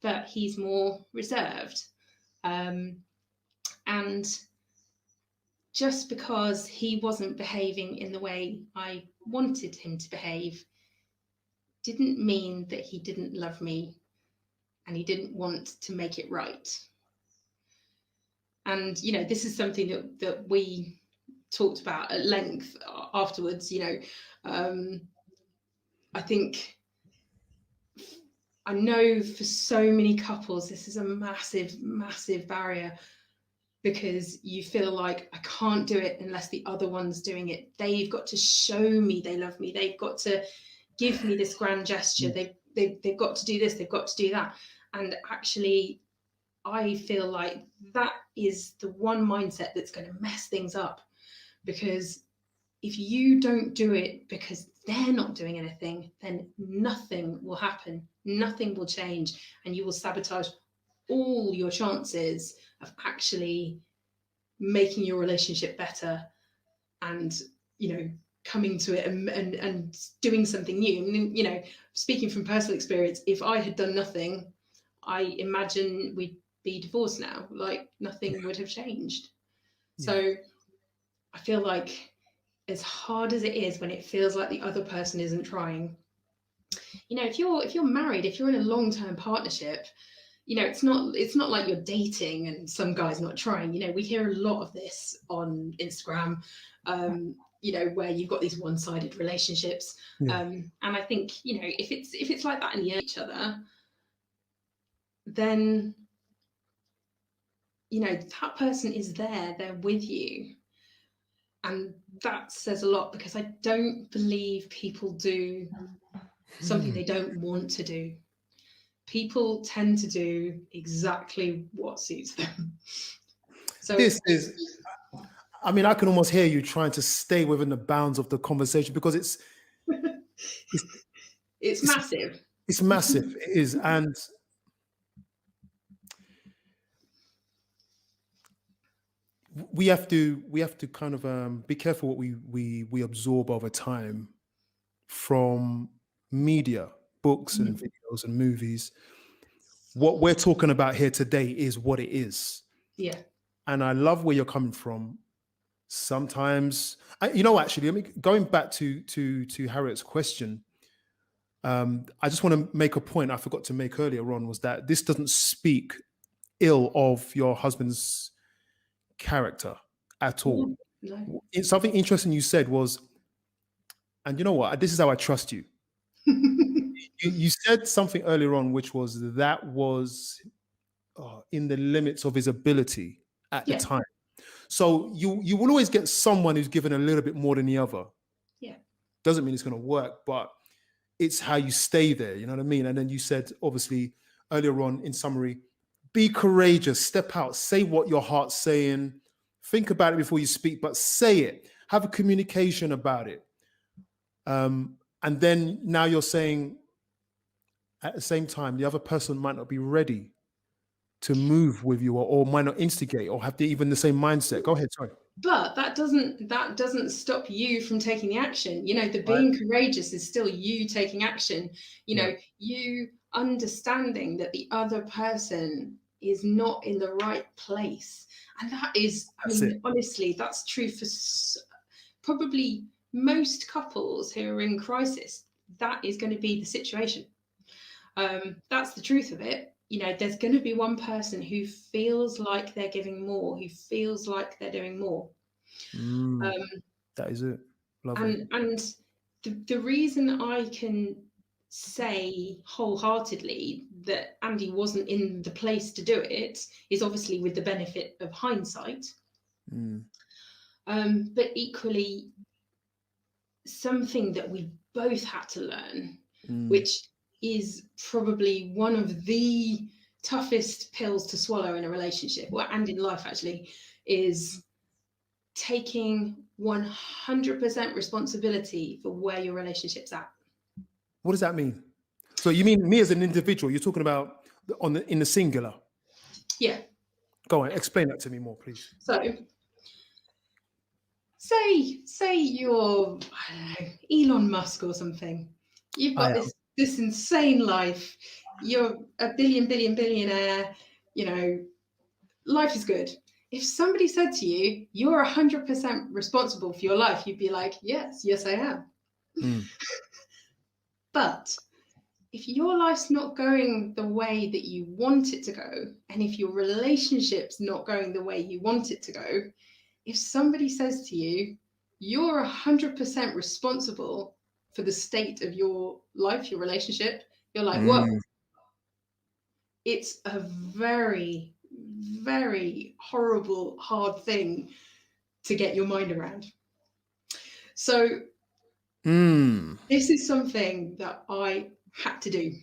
But he's more reserved. And just because he wasn't behaving in the way I wanted him to behave didn't mean that he didn't love me and he didn't want to make it right. And, you know, this is something that we talked about at length afterwards. You know, I think, I know for so many couples, this is a massive, massive barrier, because you feel like, I can't do it unless the other one's doing it. They've got to show me they love me. They've got to give me this grand gesture. They've got to do this. They've got to do that. And actually, I feel like that is the one mindset that's going to mess things up, because if you don't do it because they're not doing anything, then nothing will happen. Nothing will change, and you will sabotage all your chances of actually making your relationship better and, you know, coming to it and doing something new. And, you know, speaking from personal experience, if I had done nothing, I imagine we'd be divorced now. Like nothing would have changed. Yeah. So I feel like, as hard as it is when it feels like the other person isn't trying, you know, if you're married, if you're in a long-term partnership, you know, it's not like you're dating and some guy's not trying. You know, we hear a lot of this on Instagram, you know, where you've got these one-sided relationships. Yeah. And I think, you know, if it's like that and you each other, then, you know, that person is there, they're with you. And that says a lot, because I don't believe people do something they don't want to do. People tend to do exactly what suits them. So this is, I mean, I can almost hear you trying to stay within the bounds of the conversation, because it's massive. It's massive. It is. And we have to kind of be careful what we absorb over time from media, books and videos and movies. What we're talking about here today is what it is. Yeah. And I love where you're coming from. Sometimes, you know, actually, going back to Harriet's question, I just want to make a point I forgot to make earlier on, was that this doesn't speak ill of your husband's character at all. No. Something interesting you said was, and you know what, this is how I trust you. You said something earlier on, which was in the limits of his ability at the Yeah. time. So you will always get someone who's given a little bit more than the other. Yeah. Doesn't mean it's going to work, but it's how you stay there. You know what I mean? And then you said, obviously, earlier on in summary, be courageous, step out, say what your heart's saying, think about it before you speak, but say it. Have a communication about it. And then now you're saying at the same time, the other person might not be ready to move with you or might not instigate or have even the same mindset. Go ahead, sorry. But that doesn't stop you from taking the action. You know, the Right. being courageous is still you taking action. You know, Yeah. you understanding that the other person is not in the right place. And that is, That's it. honestly, that's true for probably most couples who are in crisis. That is going to be the situation. That's the truth of it. You know, there's going to be one person who feels like they're giving more, who feels like they're doing more. That is it. Lovely. And the reason I can say wholeheartedly that Andy wasn't in the place to do it is obviously with the benefit of hindsight. But equally, something that we both had to learn, which is probably one of the toughest pills to swallow in a relationship, and in life actually, is taking 100% responsibility for where your relationship's at. What does that mean? So you mean me as an individual? You're talking about in the singular? Yeah. Go on, explain that to me more, please. So say you're, I don't know, Elon Musk or something. You've got this insane life. You're a billionaire. You know, life is good. If somebody said to you, you're 100% responsible for your life, you'd be like, yes, I am. But if your life's not going the way that you want it to go, and if your relationship's not going the way you want it to go, if somebody says to you, you're 100% responsible for the state of your life, your relationship, you're like, whoa. It's a very, very horrible, hard thing to get your mind around. So this is something that I had to do.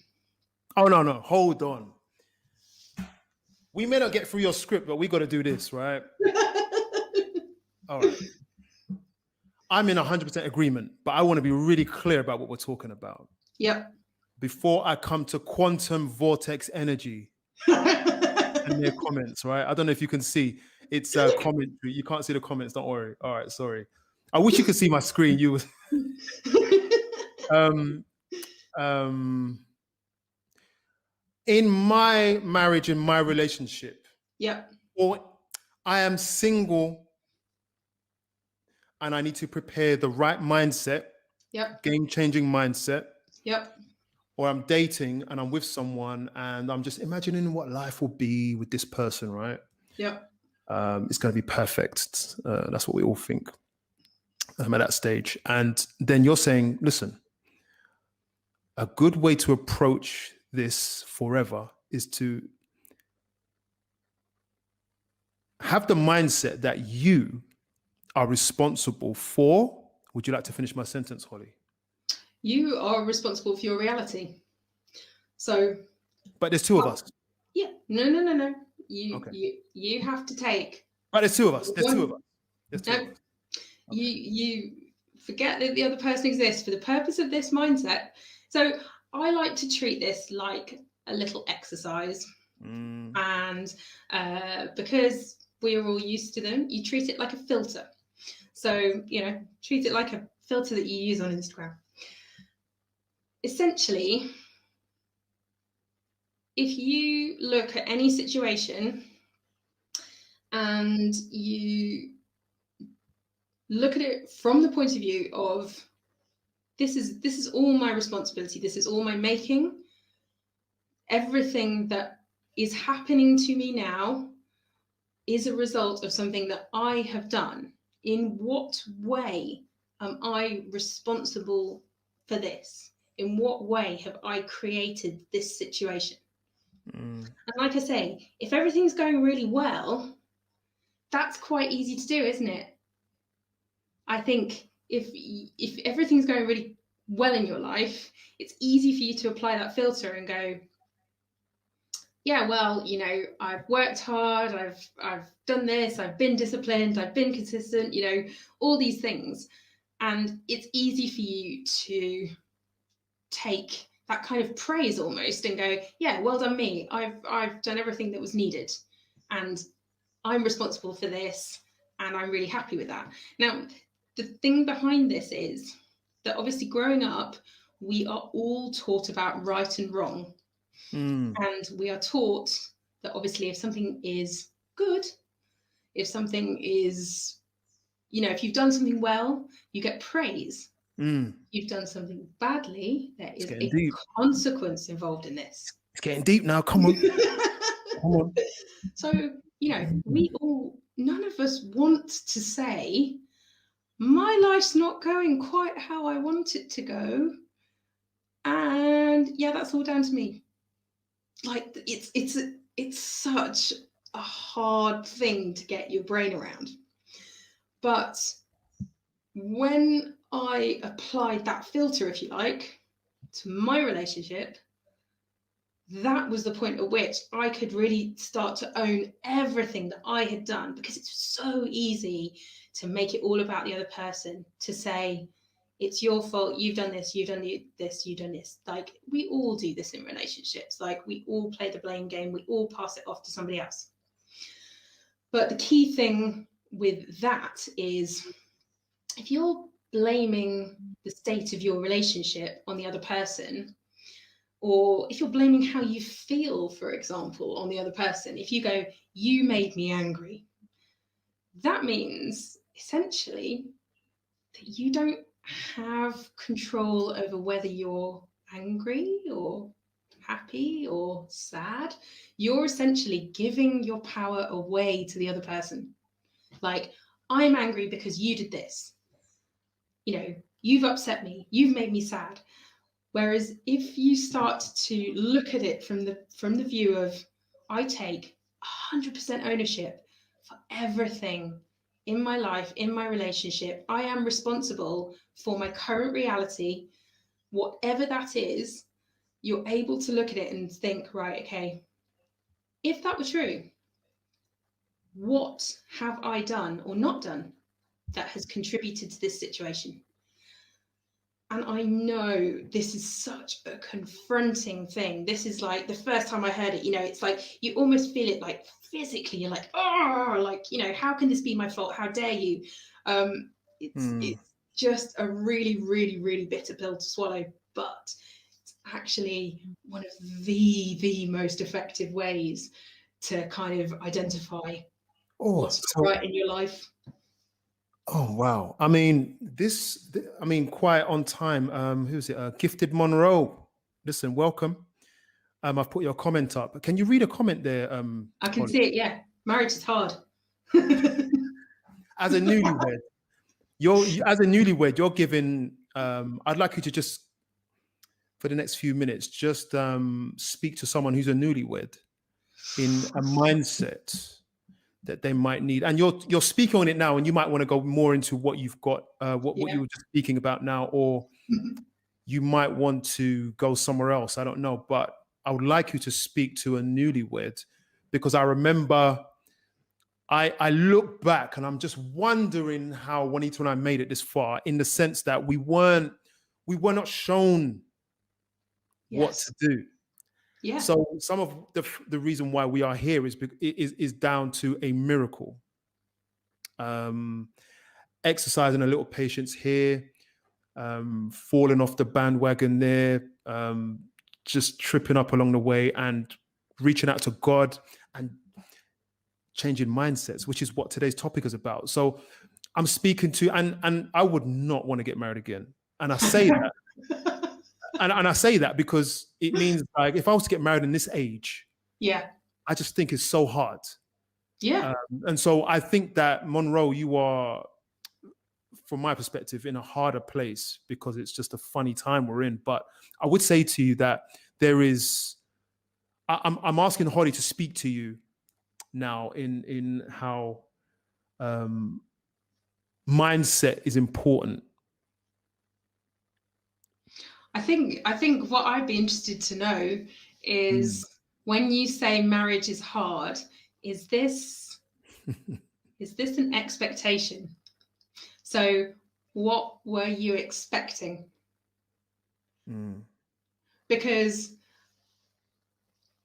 Oh, no, hold on. We may not get through your script, but we got to do this, right? All right. I'm in 100% agreement, but I want to be really clear about what we're talking about. Yep. Before I come to quantum vortex energy and their comments, right? I don't know if you can see. It's a commentary. You can't see the comments. Don't worry. All right, sorry. I wish you could see my screen. You in my marriage, in my relationship, or I am single and I need to prepare the right mindset, game-changing mindset. Or I'm dating and I'm with someone and I'm just imagining what life will be with this person, right? It's going to be perfect. That's what we all think at that stage. And then you're saying, listen, a good way to approach this forever is to have the mindset that you are responsible for. Would you like to finish my sentence, Holly? You are responsible for your reality. So, but there's two of us. Yeah. No. You have to take. Right, there's two of us. There's two of us. Okay. You forget that the other person exists for the purpose of this mindset. So I like to treat this like a little exercise, and because we're all used to them, you treat it like a filter. So treat it like a filter that you use on Instagram. Essentially, if you look at any situation and you look at it from the point of view of this is all my responsibility, this is all my making, everything that is happening to me now is a result of something that I have done. In what way am I responsible for this? in what way have I created this situation? And like I say, if everything's going really well, that's quite easy to do, isn't it? I think if everything's going really well in your life, it's easy for you to apply that filter and go, yeah, well, you know, I've worked hard, I've done this, I've been disciplined, I've been consistent, you know, all these things. And it's easy for you to take that kind of praise almost and go, yeah, well done me. I've done everything that was needed. And I'm responsible for this. And I'm really happy with that. Now, the thing behind this is that obviously growing up, we are all taught about right and wrong. And we are taught that obviously if something is good, if something is, you know, if you've done something well, you get praise. You've done something badly, there is a deep. consequence involved in this. It's getting deep now. Come on. Come on. So, you know, none of us want to say, my life's not going quite how I want it to go. And yeah, that's all down to me. Like it's such a hard thing to get your brain around. But when I applied that filter, if you like, to my relationship, that was the point at which I could really start to own everything that I had done, because it's so easy to make it all about the other person, to say, it's your fault, you've done this, you've done this, you've done this. Like, we all do this in relationships. Like, we all play the blame game. We all pass it off to somebody else. But the key thing with that is, if you're blaming the state of your relationship on the other person, or if you're blaming how you feel, for example, on the other person, if you go, you made me angry, that means essentially that you don't have control over whether you're angry or happy or sad. You're essentially giving your power away to the other person. Like, I'm angry because you did this. You know, you've upset me, you've made me sad. Whereas if you start to look at it from the view of, I take 100% ownership for everything in my life, in my relationship. I am responsible for my current reality, whatever that is. You're able to look at it and think, right, okay, if that were true, what have I done or not done that has contributed to this situation? And I know this is such a confronting thing. This is like the first time I heard it, you know, it's like you almost feel it like physically. You're like, oh, like, you know, how can this be my fault? How dare you? It's just a really, really, really bitter pill to swallow. But it's actually one of the most effective ways to kind of identify what's right in your life. Oh, wow. I mean, quite on time. Who's it? Gifted Monroe. Listen, welcome. I've put your comment up. Can you read a comment there? I can see it, yeah. Marriage is hard. As a newlywed, you're giving, I'd like you to just, for the next few minutes, just speak to someone who's a newlywed in a mindset that they might need. And you're speaking on it now, and you might want to go more into what you've got, what you were just speaking about now, or you might want to go somewhere else. I don't know, but I would like you to speak to a newlywed, because I remember I look back and I'm just wondering how Juanita and I made it this far, in the sense that we were not shown what to do. Yeah. So some of the reason why we are here is down to a miracle. Exercising a little patience here, falling off the bandwagon there, just tripping up along the way, and reaching out to God and changing mindsets, which is what today's topic is about. So I'm speaking to, and I would not want to get married again. And I say that. And I say that because it means, like, if I was to get married in this age, I just think it's so hard. Yeah. And so I think that, Monroe, you are from my perspective, in a harder place because it's just a funny time we're in. But I would say to you that there is, I'm asking Holly to speak to you now in how mindset is important. I think what I'd be interested to know is when you say marriage is hard, is this an expectation? So what were you expecting? Because,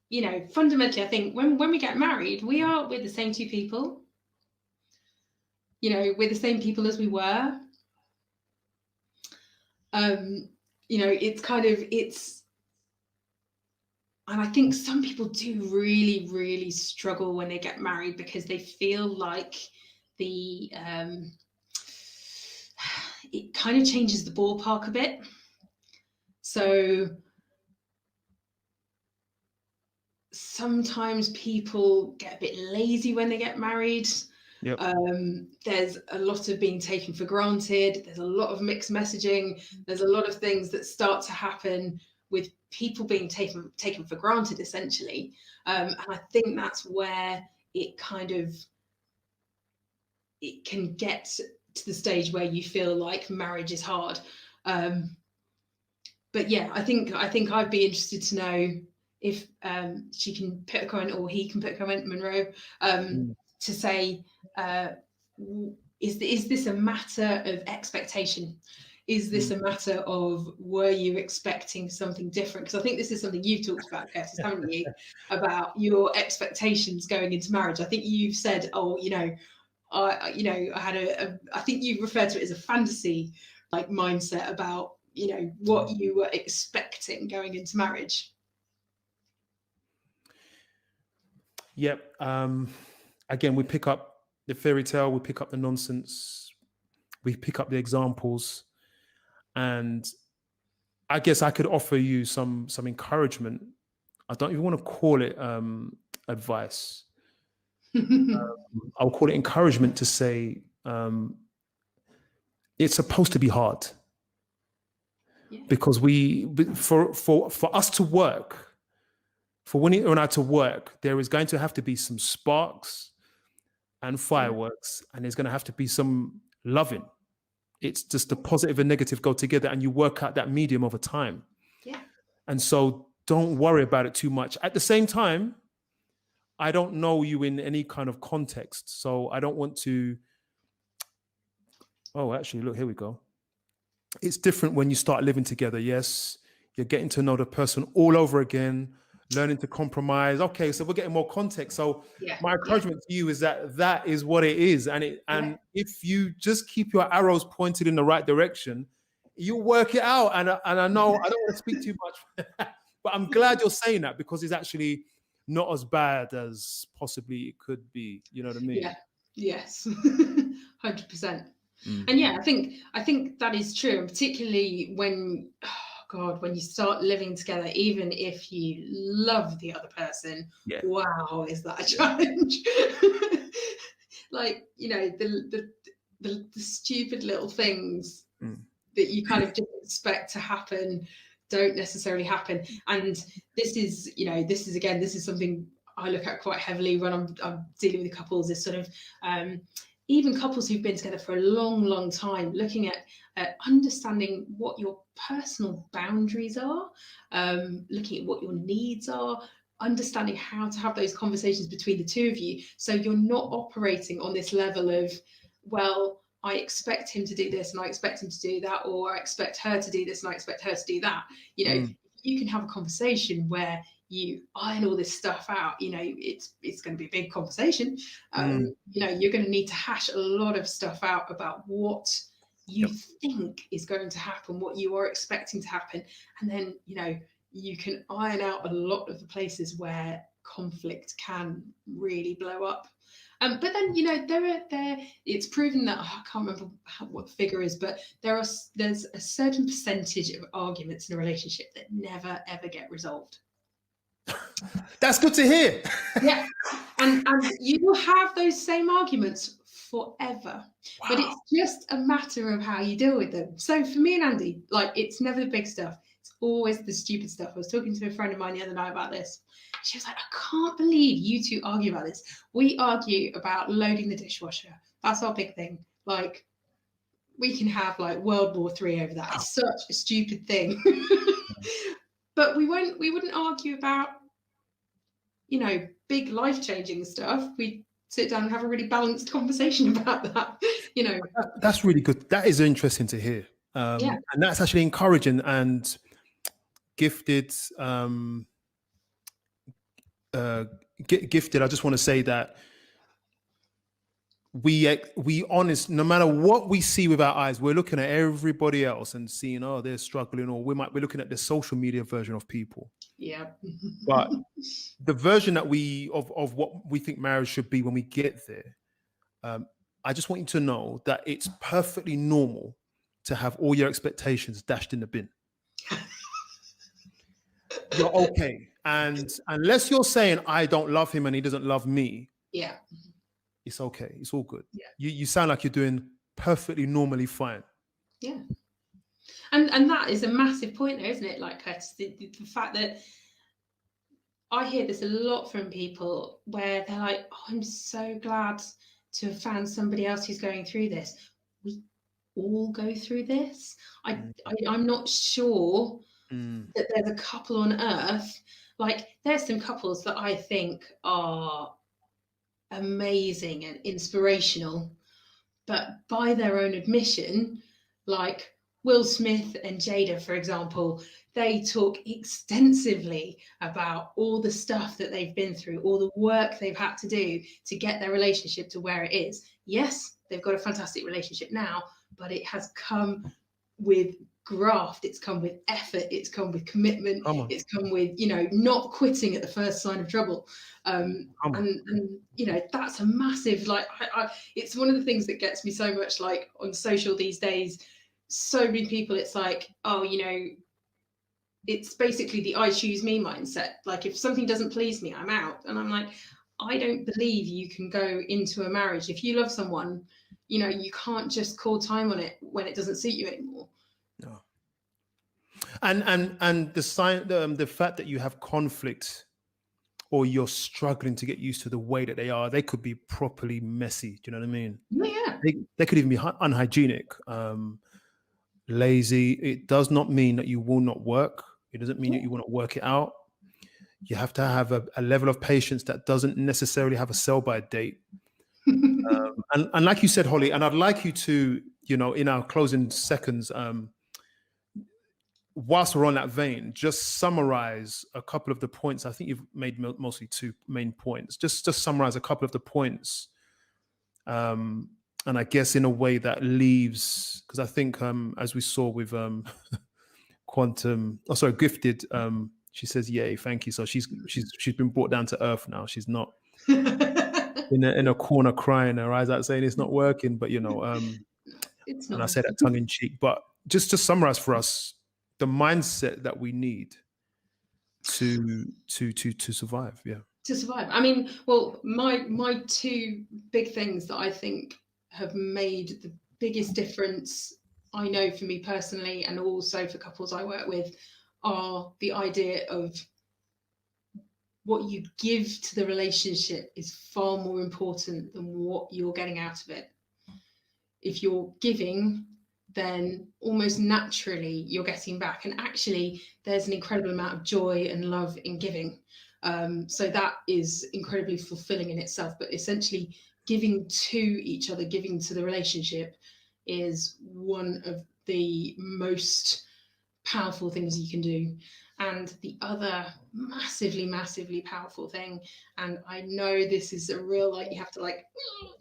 you know, fundamentally, I think when we get married, we're the same two people. You know, we're the same people as we were. You know, and I think some people do really, really struggle when they get married because they feel like it kind of changes the ballpark a bit. So sometimes people get a bit lazy when they get married. Yep. There's a lot of being taken for granted. There's a lot of mixed messaging. There's a lot of things that start to happen with people being taken for granted, essentially. And I think that's where it can get to the stage where you feel like marriage is hard. But yeah, I think I'd be interested to know if she can put a comment or he can put a comment, Monroe, to say, is this a matter of expectation? Is this a matter of, were you expecting something different? Because I think this is something you've talked about, Curtis, haven't you? About your expectations going into marriage. I think you've said, oh, you know, I had I think you referred to it as a fantasy like mindset about, you know, what you were expecting going into marriage. Yep. Again, we pick up the fairy tale, we pick up the nonsense, we pick up the examples, and I guess I could offer you some encouragement. I don't even want to call it advice. I'll call it encouragement to say it's supposed to be hard. Yeah. Because for us to work, for Winnie and I to work, there is going to have to be some sparks and fireworks, and there's going to have to be some loving. It's just the positive and negative go together, and you work out that medium over time. Yeah. And so don't worry about it too much. At the same time, I don't know you in any kind of context, so I don't want to. Oh, actually, look, here we go. It's different when you start living together. Yes, you're getting to know the person all over again, learning to compromise. Okay, so we're getting more context. So my encouragement to you is that is what it is. And if you just keep your arrows pointed in the right direction, you work it out. And I know I don't want to speak too much, but I'm glad you're saying that, because it's actually not as bad as possibly it could be. You know what I mean? Yeah. Yes. 100%. And yeah, I think that is true, and particularly when, when you start living together, even if you love the other person, wow, is that a challenge? Like, you know, the stupid little things that you kind of just expect to happen don't necessarily happen. And this is something I look at quite heavily when I'm dealing with couples, is sort of even couples who've been together for a long, long time, looking at understanding what your personal boundaries are, looking at what your needs are, understanding how to have those conversations between the two of you, so you're not operating on this level of, well, I expect him to do this and I expect him to do that, or I expect her to do this and I expect her to do that. You know, you can have a conversation where you iron all this stuff out. You know, it's going to be a big conversation. You know, you're going to need to hash a lot of stuff out about what you think is going to happen, what you are expecting to happen. And then, you know, you can iron out a lot of the places where conflict can really blow up. But then, you know, it's proven that, I can't remember what the figure is, but there's a certain percentage of arguments in a relationship that never, ever get resolved. That's good to hear. Yeah. And you will have those same arguments forever. But it's just a matter of how you deal with them. So for me and Andy, like, it's never the big stuff. It's always the stupid stuff. I was talking to a friend of mine the other night about this. She was like, I can't believe you two argue about this. We argue about loading the dishwasher. That's our big thing. Like, we can have like World War III over that. It's such a stupid thing. But we wouldn't argue about, you know, big life-changing stuff. We sit down and have a really balanced conversation about that. You know, That's really good. That is interesting to hear. Yeah. And that's actually encouraging and gifted. Gifted. I just want to say that we honest, no matter what we see with our eyes, we're looking at everybody else and seeing, oh, they're struggling, or we might be looking at the social media version of people. Yeah. But the version that of what we think marriage should be when we get there, I just want you to know that it's perfectly normal to have all your expectations dashed in the bin. You're okay. And unless you're saying, I don't love him and he doesn't love me, Yeah. it's okay. It's all good. Yeah. You sound like you're doing perfectly normally fine. Yeah. And that is a massive point there, isn't it? Like, Curtis, the fact that I hear this a lot from people where they're like, oh, I'm so glad to have found somebody else who's going through this. We all go through this. I'm not sure that there's a couple on earth. Like, there's some couples that I think are amazing and inspirational, but by their own admission, like Will Smith and Jada, for example, they talk extensively about all the stuff that they've been through, all the work they've had to do to get their relationship to where it is. Yes, they've got a fantastic relationship now, but it has come with graft, it's come with effort, it's come with commitment, it's come with, you know, not quitting at the first sign of trouble. And you know, that's a massive, like, it's one of the things that gets me so much, like, on social these days. So many people, it's like, oh, you know, it's basically the I choose me mindset. Like, if something doesn't please me, I'm out. And I'm like, I don't believe you can go into a marriage. If you love someone, you know, you can't just call time on it when it doesn't suit you anymore. No. And the fact that you have conflict, or you're struggling to get used to the way that they are, they could be properly messy. Do you know what I mean? Yeah. They could even be unhygienic, lazy. It does not mean that you will not work. It doesn't mean that you will not work it out. You have to have a level of patience that doesn't necessarily have a sell-by date. And like you said, Holly, and I'd like you to, you know, in our closing seconds, whilst we're on that vein, just summarize a couple of the points. I think you've made mostly two main points. Just summarize a couple of the points. And I guess in a way that leaves, because I think as we saw with Gifted, she says, yay, thank you. So she's been brought down to earth now. She's not in a corner crying her eyes out saying it's not working, but you know, it's not. And I say that tongue in cheek, but just to summarize for us, the mindset that we need to survive. Yeah. To survive. I mean, well, my two big things that I think have made the biggest difference, I know for me personally, and also for couples I work with, are the idea of what you give to the relationship is far more important than what you're getting out of it. If you're giving, then almost naturally you're getting back. And actually, there's an incredible amount of joy and love in giving. So that is incredibly fulfilling in itself. But essentially, giving to each other, giving to the relationship, is one of the most powerful things you can do. And the other massively, massively powerful thing, and I know this is a real, like, you have to, like,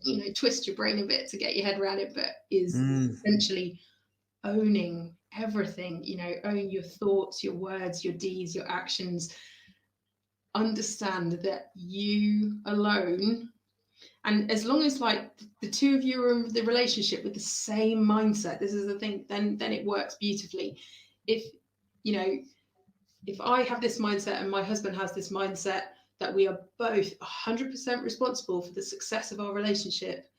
you know, twist your brain a bit to get your head around it, but is essentially owning everything. You know, own your thoughts, your words, your deeds, your actions. Understand that you alone, and as long as, like, the two of you are in the relationship with the same mindset, this is the thing, then it works beautifully. If, you know, if I have this mindset and my husband has this mindset that we are both 100% responsible for the success of our relationship,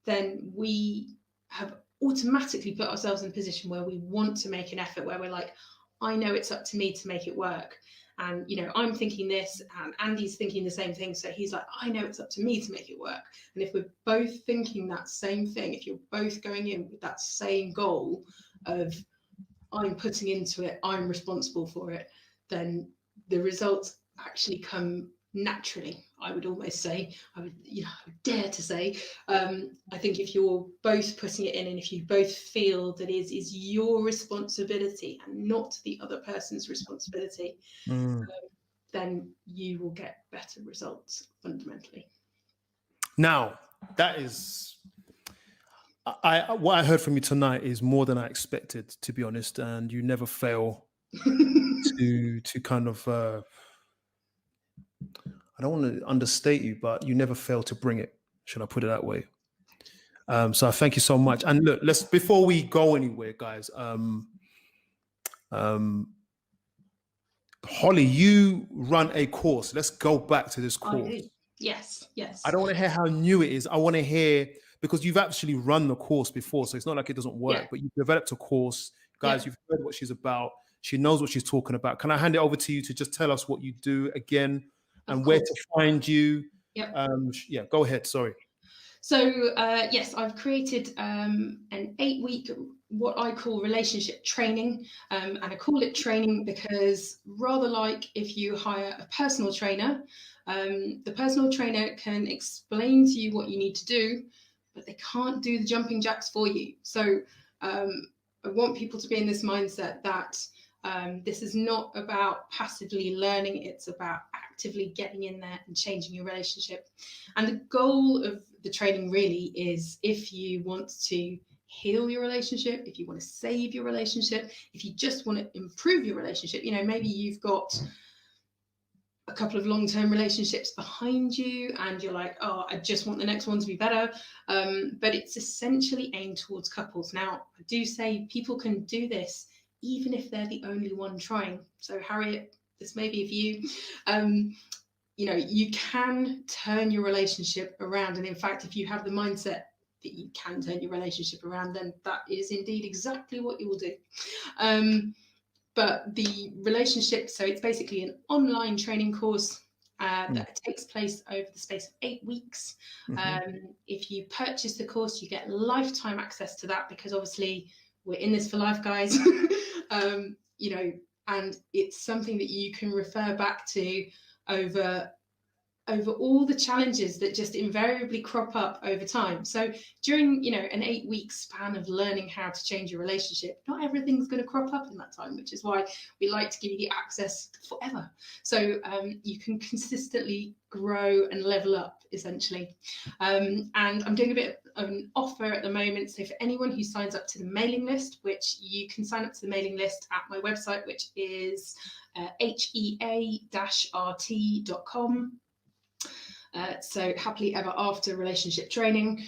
then we have automatically put ourselves in a position where we want to make an effort, where we're like, I know it's up to me to make it work. And, you know, I'm thinking this and Andy's thinking the same thing. So he's like, I know it's up to me to make it work. And if we're both thinking that same thing, if you're both going in with that same goal of I'm putting into it, I'm responsible for it, then the results actually come naturally. I would almost say, I would dare to say, I think if you're both putting it in and if you both feel that it is your responsibility and not the other person's responsibility, then you will get better results fundamentally. Now, that is, what I heard from you tonight is more than I expected, to be honest. And you never fail to kind of, I don't want to understate you, but you never fail to bring it. Should I put it that way? So I thank you so much. And look, before we go anywhere, guys, Holly, you run a course. Let's go back to this course. I do. Yes. I don't want to hear how new it is. I want to hear, because you've actually run the course before, so it's not like it doesn't work, but you've developed a course. Guys, you've heard what she's about. She knows what she's talking about. Can I hand it over to you to just tell us what you do again and where to find you? Go ahead. Sorry. So, yes, I've created an 8-week, what I call relationship training. And I call it training because rather like if you hire a personal trainer, the personal trainer can explain to you what you need to do, but they can't do the jumping jacks for you. So I want people to be in this mindset that this is not about passively learning, it's about actively getting in there and changing your relationship. And the goal of the training really is, if you want to heal your relationship, if you want to save your relationship, if you just want to improve your relationship, you know, maybe you've got a couple of long-term relationships behind you and you're like, oh, I just want the next one to be better. But it's essentially aimed towards couples. Now, I do say people can do this even if they're the only one trying. So Harriet, this may be for you. You know, you can turn your relationship around. And in fact, if you have the mindset that you can turn your relationship around, then that is indeed exactly what you will do. But the relationship, so it's basically an online training course that takes place over the space of 8 weeks. If you purchase the course, you get lifetime access to that, because obviously we're in this for life, guys. You know, and it's something that you can refer back to over all the challenges that just invariably crop up over time. So during, you know, an 8-week span of learning how to change your relationship, not everything's going to crop up in that time, which is why we like to give you the access forever. So you can consistently grow and level up, essentially. And I'm doing a bit of an offer at the moment. So for anyone who signs up to the mailing list, which you can sign up to the mailing list at my website, which is hea-rt.com. So happily ever after relationship training,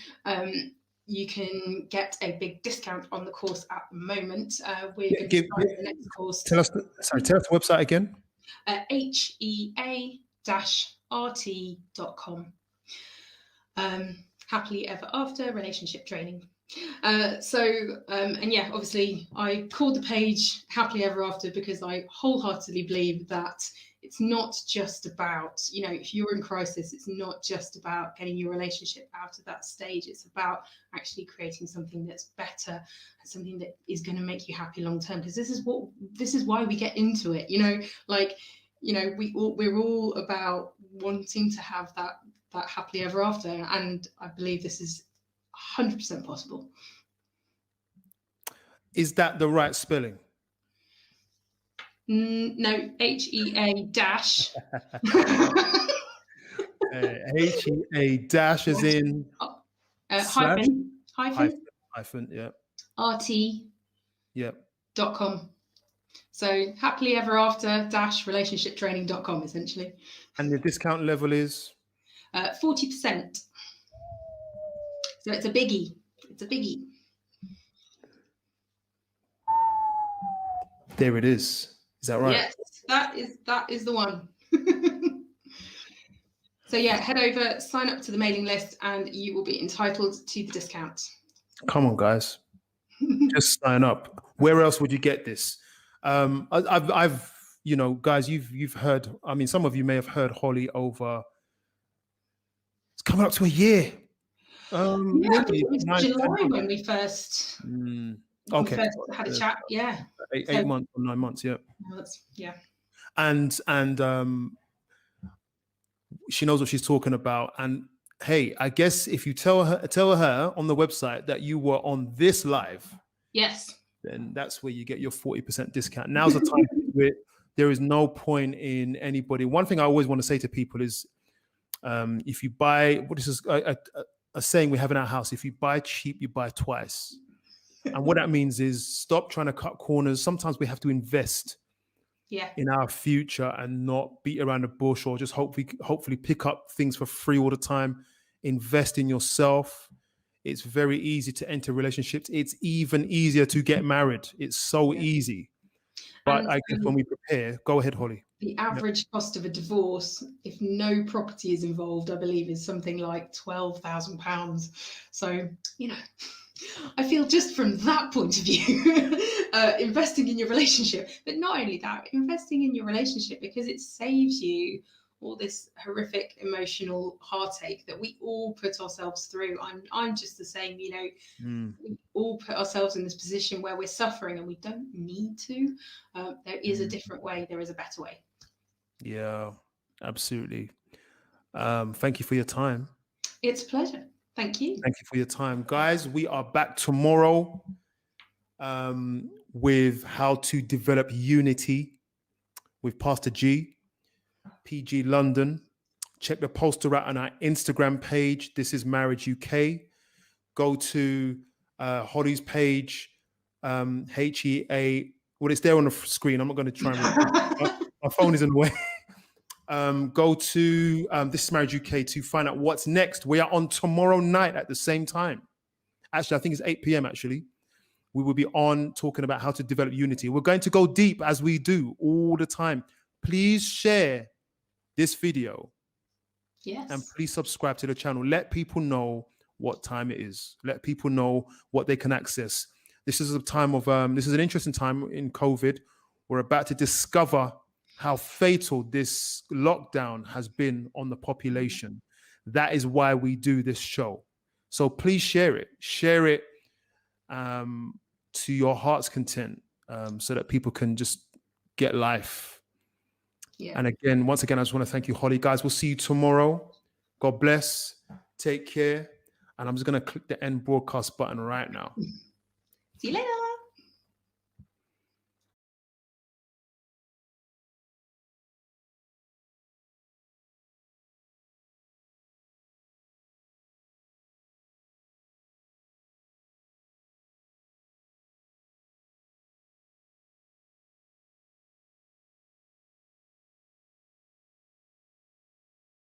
you can get a big discount on the course at the moment. We're going to start the next course. Tell us the website again. hea-rt.com. Happily ever after relationship training. And yeah, obviously I called the page Happily Ever After because I wholeheartedly believe that it's not just about, you know, if you're in crisis, it's not just about getting your relationship out of that stage. It's about actually creating something that's better and something that is going to make you happy long term. Because this is why we get into it. You know, like, you know, we're all about wanting to have that happily ever after, and I believe this is 100% possible. Is that the right spelling? No, HEA dash. HEA dash is in hyphen, yeah. RT. Yeah. .com. So happily ever after dash relationshiptraining.com, essentially. And the discount level is 40%. So it's a biggie. It's a biggie. There it is. Is that right? Yes, that is the one. So yeah, head over, sign up to the mailing list, and you will be entitled to the discount. Come on, guys. Just sign up. Where else would you get this? I've you know, guys, you've heard. I mean, some of you may have heard Holly over. It's coming up to a year. Yeah, I think Maybe it was 9, 10 July months. when we first, Okay, had a chat. Yeah, 8 months or 9 months. Yeah, yeah. and she knows what she's talking about. And hey, I guess if you tell her on the website that you were on this live, Yes. then that's where you get your 40% discount. Now's the time to do it. There is no point in anybody. One thing I always want to say to people is, if you buy, what is a saying we have in our house, if you buy cheap, you buy twice. And what that means is stop trying to cut corners. Sometimes we have to invest in our future and not beat around the bush, or just hopefully pick up things for free all the time. Invest in yourself. It's very easy to enter relationships. It's even easier to get married. It's so easy. But I guess when we prepare, go ahead, Holly. The average cost of a divorce, if no property is involved, I believe is something like £12,000. So, you know, I feel just from that point of view, investing in your relationship, but not only that, investing in your relationship because it saves you all this horrific emotional heartache that we all put ourselves through. I'm just the same, you know, we all put ourselves in this position where we're suffering and we don't need to. There is a different way. There is a better way. Yeah, absolutely. Thank you for your time. It's a pleasure. Thank you. Thank you for your time. Guys, we are back tomorrow with how to develop unity with Pastor G, PG London. Check the poster out on our Instagram page. This is Marriage UK. Go to Holly's page, HEA. Well, it's there on the screen. I'm not going to try and my phone is in the way. Go to This is Marriage UK to find out what's next. We are on tomorrow night at the same time. Actually, I think it's 8 p.m. actually. We will be on talking about how to develop unity. We're going to go deep as we do all the time. Please share this video. Yes. And please subscribe to the channel. Let people know what time it is. Let people know what they can access. This is a time of, this is an interesting time in COVID. We're about to discover how fatal this lockdown has been on the population. That is why we do this show. So please share it. Share it to your heart's content so that people can just get life. Yeah. And again, once again, I just want to thank you, Holly. Guys, we'll see you tomorrow. God bless. Take care. And I'm just going to click the end broadcast button right now. See you later.